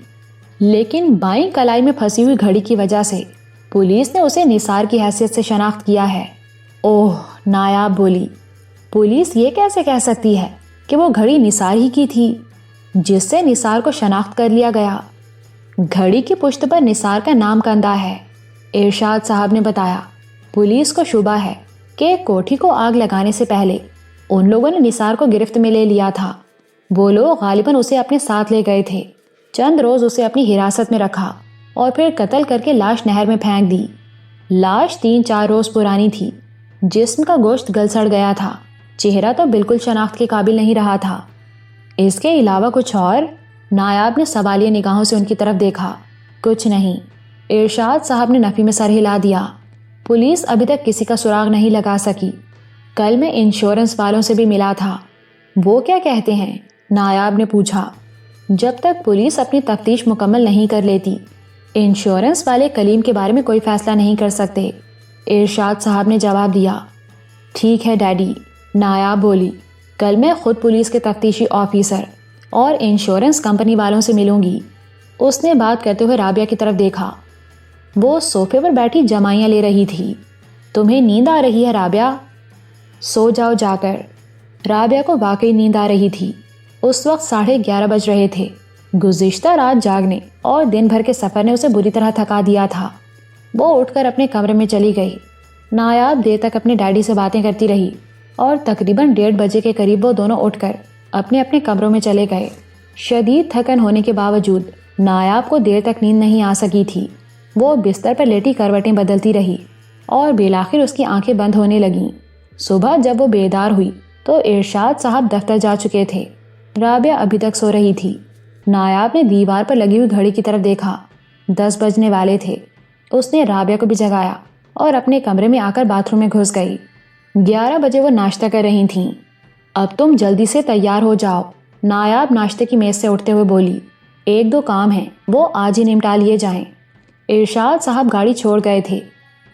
لیکن بائیں کلائی میں پھنسی ہوئی گھڑی کی وجہ سے پولیس نے اسے نثار کی حیثیت سے شناخت کیا ہے۔ اوہ، نایاب بولی، پولیس یہ کیسے کہہ سکتی ہے کہ وہ گھڑی نثار ہی کی تھی جس سے نثار کو شناخت کر لیا گیا؟ گھڑی کی پشت پر نثار کا نام کندہ ہے، ارشاد صاحب نے بتایا۔ پولیس کو شبہ ہے کہ کوٹھی کو آگ لگانے سے پہلے ان لوگوں نے نثار کو گرفت میں لے لیا تھا۔ وہ لوگ غالباً اسے اپنے ساتھ لے گئے تھے، چند روز اسے اپنی حراست میں رکھا اور پھر قتل کر کے لاش نہر میں پھینک دی۔ لاش 3-4 روز پرانی تھی، جسم کا گوشت گل سڑ گیا تھا، چہرہ تو بالکل شناخت کے قابل نہیں رہا تھا۔ اس کے علاوہ کچھ اور؟ نایاب نے سوالیہ نگاہوں سے ان کی طرف دیکھا۔ کچھ نہیں، ارشاد صاحب نے نفی میں سر ہلا دیا۔ پولیس ابھی تک کسی کا سراغ نہیں لگا سکی۔ کل میں انشورنس والوں سے بھی ملا تھا۔ وہ کیا کہتے ہیں؟ نایاب نے پوچھا۔ جب تک پولیس اپنی تفتیش مکمل نہیں کر لیتی، انشورنس والے کلیم کے بارے میں کوئی فیصلہ نہیں کر سکتے، ارشاد صاحب نے جواب دیا۔ ٹھیک ہے ڈیڈی، نایاب بولی، کل میں خود پولیس کے تفتیشی آفیسر اور انشورنس کمپنی والوں سے ملوں گی۔ اس نے بات کرتے ہوئے رابعہ کی طرف دیکھا۔ وہ صوفے پر بیٹھی جمائیاں لے رہی تھی۔ تمہیں نیند آ رہی ہے رابعہ؟ سو جاؤ جا کر۔ رابعہ کو واقعی نیند آ رہی تھی۔ اس وقت 11:30 بج رہے تھے۔ گزشتہ رات جاگنے اور دن بھر کے سفر نے اسے بری طرح تھکا دیا تھا۔ وہ اٹھ کر اپنے کمرے میں چلی گئی۔ نایاب دیر تک اپنے ڈیڈی سے باتیں کرتی رہی اور تقریباً 1:30 بجے کے قریب وہ دونوں اٹھ کر اپنے اپنے کمروں میں چلے گئے۔ شدید تھکن ہونے کے باوجود نایاب کو دیر تک نیند نہیں آ سکی تھی۔ وہ بستر پر لیٹی کروٹیں بدلتی رہی اور بالآخر اس کی آنکھیں بند ہونے لگیں۔ صبح جب وہ بیدار ہوئی تو ارشاد صاحب دفتر جا چکے تھے۔ رابعہ ابھی تک سو رہی تھی۔ نایاب نے دیوار پر لگی ہوئی گھڑی کی طرف دیکھا، 10 بجنے والے تھے۔ اس نے رابعہ کو بھی جگایا اور اپنے کمرے میں آ کر باتھ روم میں گھس گئی۔ 11 بجے وہ ناشتہ کر رہی تھیں۔ اب تم جلدی سے تیار ہو جاؤ، نایاب ناشتے کی میز سے اٹھتے ہوئے بولی۔ 1-2 کام ہیں، وہ آج ہی نمٹا لیے جائیں۔ ارشاد صاحب گاڑی چھوڑ گئے تھے۔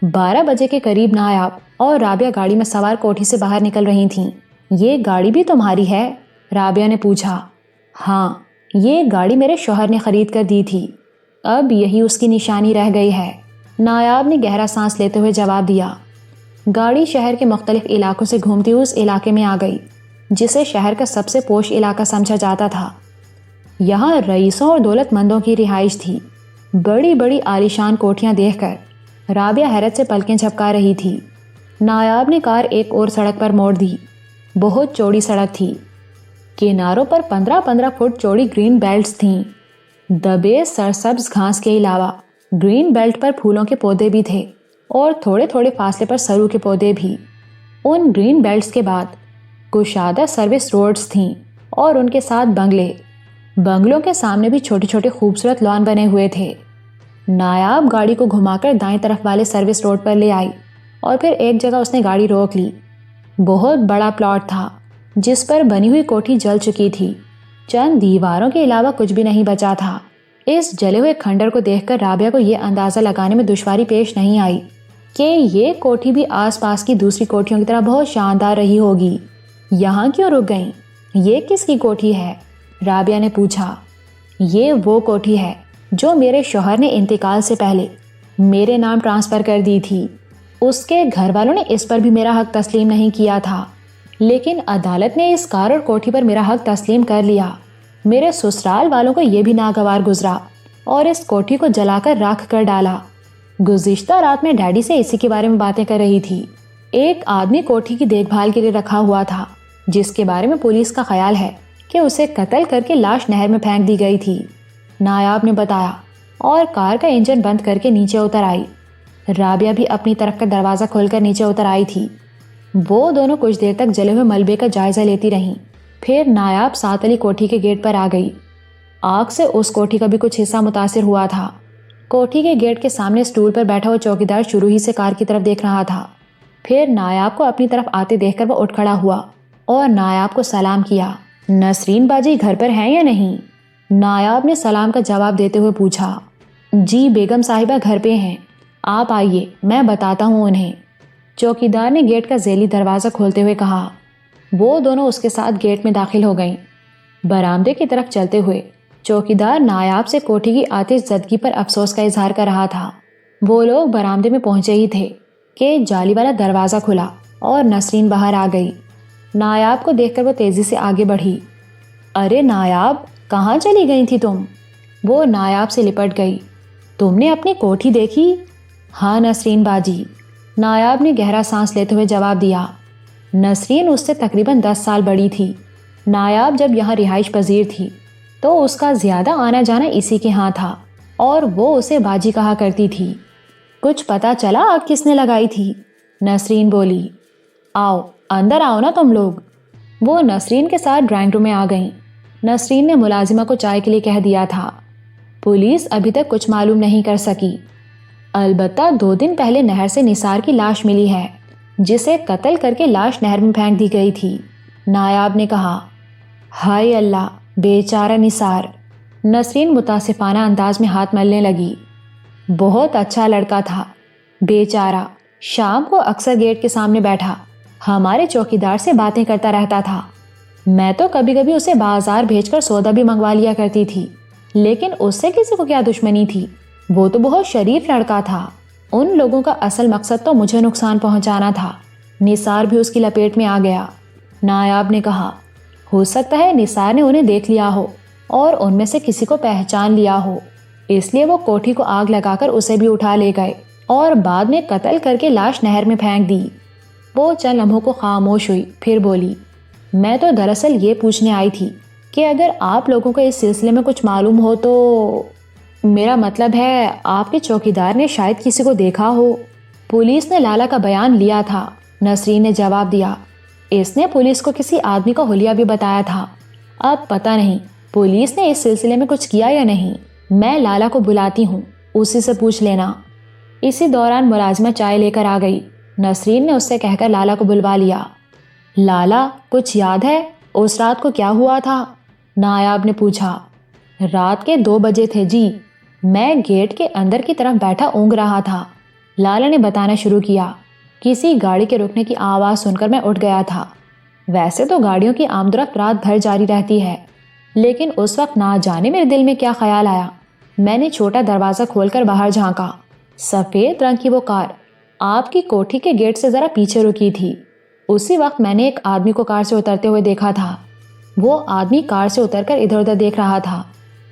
12 بجے کے قریب نایاب اور رابعہ گاڑی میں سوار کوٹھی سے باہر نکل رہی تھیں۔ یہ گاڑی بھی تمہاری ہے؟ رابعہ نے پوچھا۔ ہاں، یہ گاڑی میرے شوہر نے خرید کر دی تھی، اب یہی اس کی نشانی رہ گئی ہے، نایاب نے گہرا سانس لیتے ہوئے جواب دیا۔ گاڑی شہر کے مختلف علاقوں سے گھومتی ہوئی اس علاقے میں آ گئی جسے شہر کا سب سے پوش علاقہ سمجھا جاتا تھا۔ یہاں رئیسوں اور دولت مندوں کی رہائش تھی۔ بڑی بڑی عالیشان کوٹھیاں دیکھ کر رابعہ حیرت سے پلکیں جھپکا رہی تھی۔ نایاب نے کار ایک اور سڑک پر موڑ دی۔ بہت چوڑی سڑک تھی، کناروں پر 15-15 فٹ چوڑی گرین بیلٹس تھیں۔ دبے سرسبز گھاس کے علاوہ گرین بیلٹ پر پھولوں کے پودے بھی تھے۔ اور تھوڑے تھوڑے فاصلے پر سرو کے پودے بھی۔ ان گرین بیلٹس کے بعد کشادہ سروس روڈز تھیں اور ان کے ساتھ بنگلوں کے سامنے بھی چھوٹے چھوٹے خوبصورت لان بنے ہوئے تھے۔ نایاب گاڑی کو گھما کر دائیں طرف والے سروس روڈ پر لے آئی اور پھر ایک جگہ اس نے گاڑی روک لی۔ بہت بڑا پلاٹ تھا جس پر بنی ہوئی کوٹھی جل چکی تھی، چند دیواروں کے علاوہ کچھ بھی نہیں بچا تھا۔ اس جلے ہوئے کھنڈر کو دیکھ کر رابعہ کو یہ اندازہ لگانے میں دشواری پیش نہیں آئی کہ یہ کوٹھی بھی آس پاس کی دوسری کوٹھیوں کی طرح بہت شاندار رہی ہوگی۔ یہاں کیوں رک گئیں؟ یہ کس کی کوٹھی ہے؟ رابعہ نے پوچھا۔ یہ وہ کوٹھی ہے جو میرے شوہر نے انتقال سے پہلے میرے نام ٹرانسفر کر دی تھی۔ اس کے گھر والوں نے اس پر بھی میرا حق تسلیم نہیں کیا تھا، لیکن عدالت نے اس کار اور کوٹھی پر میرا حق تسلیم کر لیا۔ میرے سسرال والوں کو یہ بھی ناگوار گزرا اور اس کوٹھی کو جلا کر راکھ کر ڈالا۔ گزشتہ رات میں ڈیڈی سے اسی کے بارے میں باتیں کر رہی تھی۔ ایک آدمی کوٹھی کی دیکھ بھال کے لیے رکھا ہوا تھا جس کے بارے میں پولیس کا خیال ہے کہ اسے قتل کر کے لاش نہر میں پھینک دی گئی تھی، نایاب نے بتایا، اور کار کا انجن بند کر کے نیچے اتر آئی۔ رابعہ بھی اپنی طرف کا دروازہ کھول کر نیچے اتر آئی تھی۔ وہ دونوں کچھ دیر تک جلے ہوئے ملبے کا جائزہ لیتی رہیں، پھر نایاب سات علی کوٹھی کے گیٹ پر آ گئی۔ آگ سے اس کوٹھی کا بھی کچھ حصہ متاثر ہوا تھا۔ کوٹھی کے گیٹ کے سامنے اسٹول پر بیٹھا ہوا چوکیدار شروع ہی سے کار کی طرف دیکھ رہا تھا۔ پھر نایاب کو اپنی طرف آتے دیکھ کر وہ اٹھ کھڑا ہوا اور نایاب کو سلام کیا۔ نسرین باجی گھر پر ہیں یا نہیں؟ نایاب نے سلام کا جواب دیتے ہوئے پوچھا۔ جی بیگم صاحبہ گھر پہ ہیں، آپ آئیے، میں بتاتا ہوں انہیں، چوکیدار نے گیٹ کا ذیلی دروازہ کھولتے ہوئے کہا۔ وہ دونوں اس کے ساتھ گیٹ میں داخل ہو گئیں۔ برآمدے کی طرف چلتے ہوئے چوکیدار نایاب سے کوٹھی کی آتش زدگی پر افسوس کا اظہار کر رہا تھا۔ وہ لوگ برآمدے میں پہنچے ہی تھے کہ جالی والا دروازہ کھلا اور نسرین باہر آ گئی۔ نایاب کو دیکھ کر وہ تیزی سے آگے بڑھی۔ ارے نایاب، کہاں چلی گئی تھی تم؟ وہ نایاب سے لپٹ گئی۔ تم نے اپنی کوٹھی دیکھی؟ ہاں نسرین باجی، نایاب نے گہرا سانس لیتے ہوئے جواب دیا۔ نسرین اس سے تقریباً 10 سال بڑی تھی۔ نایاب جب یہاں رہائش پذیر تھی تو اس کا زیادہ آنا جانا اسی کے ہاں تھا اور وہ اسے باجی کہا کرتی تھی۔ کچھ پتا چلا آگ کس نے لگائی تھی؟ نسرین بولی۔ آؤ اندر آؤ نا تم لوگ۔ وہ نسرین کے ساتھ ڈرائنگ روم میں آ گئیں۔ نسرین نے ملازمہ کو چائے کے لیے کہہ دیا تھا۔ پولیس ابھی تک کچھ معلوم نہیں کر سکی، البتہ 2 دن پہلے نہر سے نثار کی لاش ملی ہے جسے قتل کر کے لاش نہر میں پھینک دی گئی تھی، نایاب نے کہا۔ ہائے اللہ، بیچارہ نثار، نسرین متاسفانہ انداز میں ہاتھ ملنے لگی۔ بہت اچھا لڑکا تھا، بیچارہ، شام کو اکثر گیٹ کے سامنے بیٹھا ہمارے چوکیدار سے باتیں کرتا رہتا تھا۔ میں تو کبھی کبھی اسے بازار بھیج کر سودا بھی منگوا لیا کرتی تھی، لیکن اس سے کسی کو کیا دشمنی تھی؟ وہ تو بہت شریف لڑکا تھا۔ ان لوگوں کا اصل مقصد تو مجھے نقصان پہنچانا تھا۔ نثار بھی اس کی لپیٹ میں آ گیا، نایاب نے کہا۔ ہو سکتا ہے نثار نے انہیں دیکھ لیا ہو اور ان میں سے کسی کو پہچان لیا ہو، اس لیے وہ کوٹھی کو آگ لگا کر اسے بھی اٹھا لے گئے اور بعد میں قتل کر کے لاش نہر میں پھینک دی۔ وہ چند لمحوں کو خاموش ہوئی، پھر بولی، میں تو دراصل یہ پوچھنے آئی تھی کہ اگر آپ لوگوں کو اس سلسلے میں کچھ معلوم ہو تو، میرا مطلب ہے آپ کے چوکیدار نے شاید کسی کو دیکھا ہو۔ پولیس نے لالا کا بیان لیا تھا، نسرین نے جواب دیا۔ اس نے پولیس کو کسی آدمی کا حلیہ بھی بتایا تھا۔ اب پتہ نہیں پولیس نے اس سلسلے میں کچھ کیا یا نہیں، میں لالا کو بلاتی ہوں، اسی سے پوچھ لینا۔ اسی دوران ملازمہ چائے لے کر آ گئی۔ نسرین نے اس سے کہہ کر لالا کو بلوا لیا۔ لالا، کچھ یاد ہے اس رات کو کیا ہوا تھا؟ نایاب نے پوچھا۔ رات کے 2 بجے تھے جی، میں گیٹ کے اندر کی طرف بیٹھا اونگ رہا تھا، لالا نے بتانا شروع کیا۔ کسی گاڑی کے رکنے کی آواز سن کر میں اٹھ گیا تھا۔ ویسے تو گاڑیوں کی آمد و رفت رات بھر جاری رہتی ہے، لیکن اس وقت نہ جانے میرے دل میں کیا خیال آیا، میں نے چھوٹا دروازہ کھول کر باہر جھانکا۔ سفید رنگ کی وہ کار آپ کی کوٹھی کے گیٹ سے ذرا پیچھے رکی تھی۔ اسی وقت میں نے ایک آدمی کو کار سے اترتے ہوئے دیکھا تھا۔ وہ آدمی کار سے اتر کر ادھر ادھر دیکھ رہا تھا۔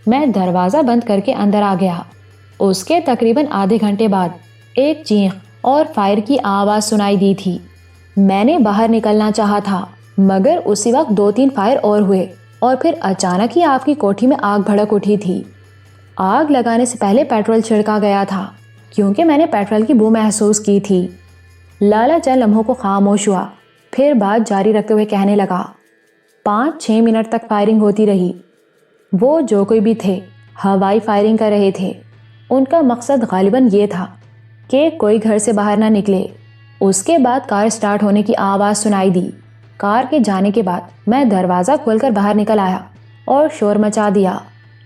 میں دروازہ بند کر کے اندر آ گیا۔ اس کے تقریباً آدھے گھنٹے بعد ایک چیخ اور فائر کی آواز سنائی دی تھی۔ میں نے باہر نکلنا چاہا تھا، مگر اسی وقت 2-3 فائر اور ہوئے اور پھر اچانک ہی آپ کی کوٹھی میں آگ بھڑک اٹھی تھی۔ آگ لگانے سے پہلے پیٹرول چھڑکا گیا تھا کیونکہ میں نے پیٹرول کی بو محسوس کی تھی۔ لالا چند لمحوں کو خاموش ہوا، پھر بات جاری رکھتے ہوئے کہنے لگا، 5-6 منٹ تک فائرنگ ہوتی رہی۔ وہ جو کوئی بھی تھے ہوائی فائرنگ کر رہے تھے۔ ان کا مقصد غالباً یہ تھا کہ کوئی گھر سے باہر نہ نکلے۔ اس کے بعد کار سٹارٹ ہونے کی آواز سنائی دی۔ کار کے جانے کے بعد میں دروازہ کھول کر باہر نکل آیا اور شور مچا دیا۔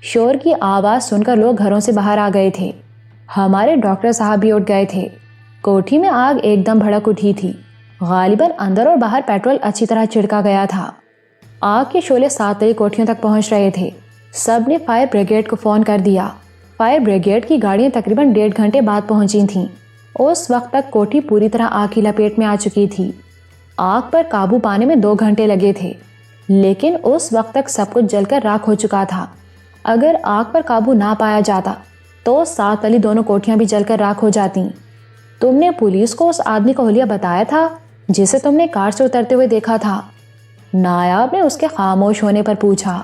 شور کی آواز سن کر لوگ گھروں سے باہر آ گئے تھے۔ ہمارے ڈاکٹر صاحب بھی اٹھ گئے تھے۔ کوٹھی میں آگ ایک دم بھڑک اٹھی تھی۔ غالباً اندر اور باہر پیٹرول اچھی طرح چھڑکا گیا تھا۔ آگ کے شعلے ساتری کوٹھیوں تک پہنچ رہے تھے۔ سب نے فائر بریگیڈ کو فون کر دیا۔ فائر بریگیڈ کی گاڑیاں تقریباً 1.5 گھنٹے بعد پہنچی تھیں۔ اس وقت تک کوٹھی پوری طرح آگ کی لپیٹ میں آ چکی تھی۔ آگ پر قابو پانے میں 2 گھنٹے لگے تھے، لیکن اس وقت تک سب کچھ جل کر راکھ ہو چکا تھا۔ اگر آگ پر قابو نہ پایا جاتا تو ساتھ والی دونوں کوٹھیاں بھی جل کر راکھ ہو جاتی۔ تم نے پولیس کو اس آدمی کا حلیہ بتایا تھا جسے تم نے کار سے اترتے ہوئے دیکھا تھا؟ نایاب نے اس کے خاموش ہونے پر پوچھا۔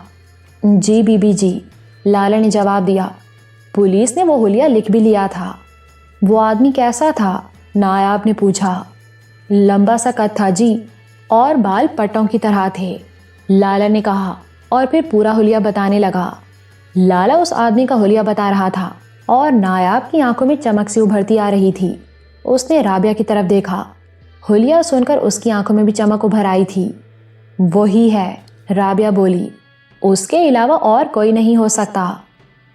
جی بی بی جی، لالا نے جواب دیا۔ پولیس نے وہ حلیہ لکھ بھی لیا تھا۔ وہ آدمی کیسا تھا؟ نایاب نے پوچھا۔ لمبا سا قد تھا جی، اور بال پٹوں کی طرح تھے، لالا نے کہا اور پھر پورا حلیہ بتانے لگا۔ لالا اس آدمی کا حلیہ بتا رہا تھا اور نایاب کی آنکھوں میں چمک سی ابھرتی آ رہی تھی۔ اس نے رابعہ کی طرف دیکھا۔ حلیہ سن کر اس کی آنکھوں میں بھی چمک ابھر آئی تھی۔ وہی ہے، رابعہ بولی، اس کے علاوہ اور کوئی نہیں ہو سکتا۔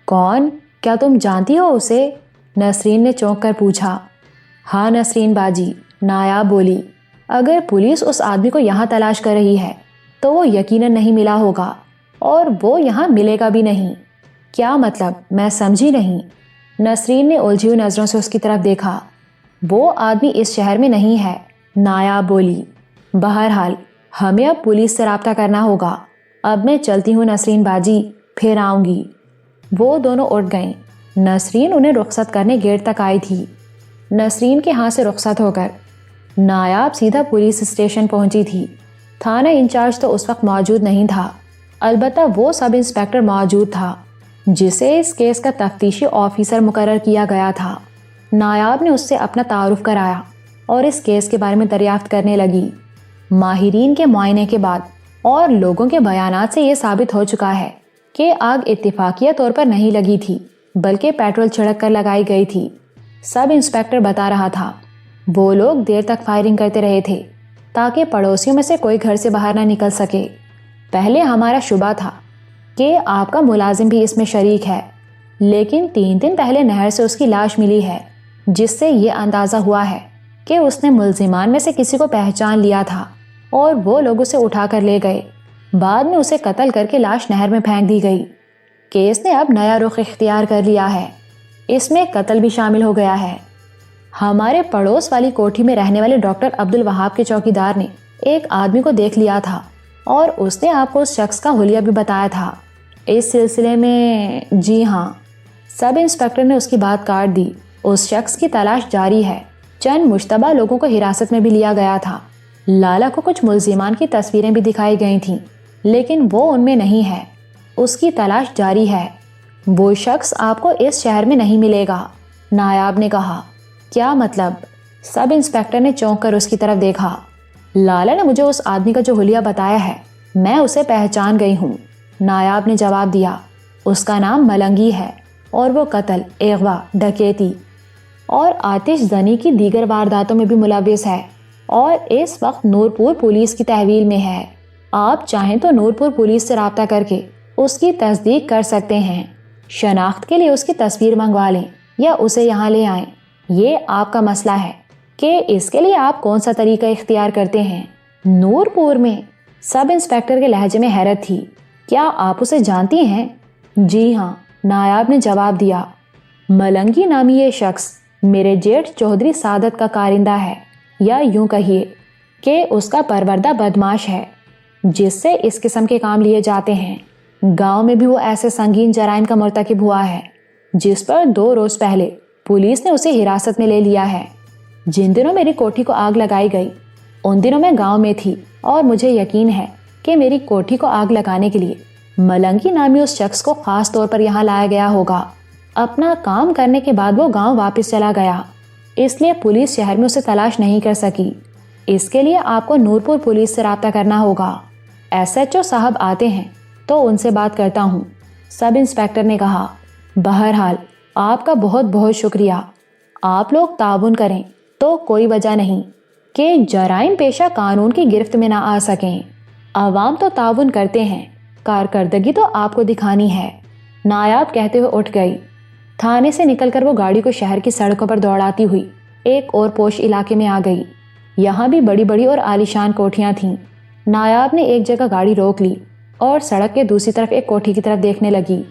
کون؟ کیا تم جانتی ہو اسے؟ نسرین نے چونک کر پوچھا۔ ہاں نسرین باجی، نایاب بولی، اگر پولیس اس آدمی کو یہاں تلاش کر رہی ہے تو وہ یقیناً نہیں ملا ہوگا، اور وہ یہاں ملے گا بھی نہیں۔ کیا مطلب؟ میں سمجھی نہیں۔ نسرین نے الجھی ہوئی نظروں سے اس کی طرف دیکھا۔ وہ آدمی اس شہر میں نہیں ہے، نایاب بولی۔ بہرحال ہمیں اب پولیس سے رابطہ کرنا ہوگا۔ اب میں چلتی ہوں نسرین باجی، پھر آؤں گی۔ وہ دونوں اٹھ گئیں۔ نسرین انہیں رخصت کرنے گیٹ تک آئی تھی۔ نسرین کے ہاتھ سے رخصت ہو کر نایاب سیدھا پولیس اسٹیشن پہنچی تھی۔ تھانہ انچارج تو اس وقت موجود نہیں تھا، البتہ وہ سب انسپیکٹر موجود تھا جسے اس کیس کا تفتیشی آفیسر مقرر کیا گیا تھا۔ نایاب نے اس سے اپنا تعارف کرایا اور اس کیس کے بارے میں دریافت کرنے لگی۔ ماہرین کے معائنے کے بعد اور لوگوں کے بیانات سے یہ ثابت ہو چکا ہے کہ آگ اتفاقیہ طور پر نہیں لگی تھی، بلکہ پیٹرول چھڑک کر لگائی گئی تھی۔ سب انسپیکٹر بتا رہا تھا وہ لوگ دیر تک فائرنگ کرتے رہے تھے تاکہ پڑوسیوں میں سے کوئی گھر سے باہر نہ نکل سکے۔ پہلے ہمارا شبہ تھا کہ آپ کا ملازم بھی اس میں شریک ہے، لیکن 3 دن پہلے نہر سے اس کی لاش ملی ہے، جس سے یہ اندازہ ہوا ہے کہ اس نے ملزمان میں سے کسی کو پہچان لیا تھا اور وہ لوگ اسے اٹھا کر لے گئے۔ بعد میں اسے قتل کر کے لاش نہر میں پھینک دی گئی۔ کیس نے اب نیا رخ اختیار کر لیا ہے، اس میں قتل بھی شامل ہو گیا ہے۔ ہمارے پڑوس والی کوٹھی میں رہنے والے ڈاکٹر عبد الوہاب کے چوکیدار نے ایک آدمی کو دیکھ لیا تھا اور اس نے آپ کو اس شخص کا حلیہ بھی بتایا تھا۔ اس سلسلے میں جی ہاں، سب انسپیکٹر نے اس کی بات کاٹ دی۔ اس شخص کی تلاش جاری ہے۔ چند مشتبہ لوگوں کو حراست میں بھی لیا گیا تھا۔ لالا کو کچھ ملزمان کی تصویریں بھی دکھائی گئی تھیں، لیکن وہ ان میں نہیں ہے۔ اس کی تلاش جاری ہے۔ وہ شخص آپ کو اس شہر میں نہیں ملے گا، نایاب نے کہا۔ کیا مطلب؟ سب انسپیکٹر نے چونک کر اس کی طرف دیکھا۔ لالا نے مجھے اس آدمی کا جو حلیہ بتایا ہے، میں اسے پہچان گئی ہوں، نایاب نے جواب دیا۔ اس کا نام ملنگی ہے اور وہ قتل، اغوا، ڈکیتی اور آتش زنی کی دیگر وارداتوں میں بھی ملوث ہے، اور اس وقت نورپور پولیس کی تحویل میں ہے۔ آپ چاہیں تو نورپور پولیس سے رابطہ کر کے اس کی تصدیق کر سکتے ہیں۔ شناخت کے لیے اس کی تصویر منگوا لیں یا اسے یہاں لے آئیں۔ یہ آپ کا مسئلہ ہے کہ اس کے لیے آپ کون سا طریقہ اختیار کرتے ہیں۔ نورپور میں؟ سب انسپیکٹر کے لہجے میں حیرت تھی۔ کیا آپ اسے جانتی ہیں؟ جی ہاں، نایاب نے جواب دیا۔ ملنگی نامی یہ شخص میرے جیٹھ چودھری سعادت کا کارندہ ہے، یا یوں کہیے کہ اس کا پروردہ بدماش ہے جس سے اس قسم کے کام لیے جاتے ہیں۔ گاؤں میں بھی وہ ایسے سنگین جرائم کا مرتکب ہوا ہے جس پر 2 روز پہلے پولیس نے اسے حراست میں لے لیا ہے۔ جن دنوں میری کوٹھی کو آگ لگائی گئی ان دنوں میں گاؤں میں تھی، اور مجھے یقین ہے کہ میری کوٹھی کو آگ لگانے کے لیے ملنگی نامی اس شخص کو خاص طور پر یہاں لایا گیا ہوگا۔ اپنا کام کرنے کے بعد وہ گاؤں واپس چلا گیا، اس لیے پولیس شہر میں اسے تلاش نہیں کر سکی۔ اس کے لیے آپ کو نورپور پولیس سے رابطہ کرنا ہوگا۔ SHO صاحب آتے ہیں تو ان سے بات کرتا ہوں، سب انسپیکٹر نے کہا۔ بہرحال آپ کا بہت بہت شکریہ۔ آپ لوگ تعاون کریں تو کوئی وجہ نہیں کہ جرائم پیشہ قانون کی گرفت میں نہ آ سکیں۔ عوام تو تعاون کرتے ہیں، کارکردگی تو آپ کو دکھانی ہے، نایاب کہتے ہوئے اٹھ گئی۔ تھانے سے نکل کر وہ گاڑی کو شہر کی سڑکوں پر دوڑاتی ہوئی ایک اور پوش علاقے میں آ گئی۔ یہاں بھی بڑی بڑی اور عالیشان کوٹھیاں تھیں۔ نایاب نے ایک جگہ گاڑی روک لی اور سڑک کے دوسری طرف ایک کوٹھی کی طرف دیکھنے لگی۔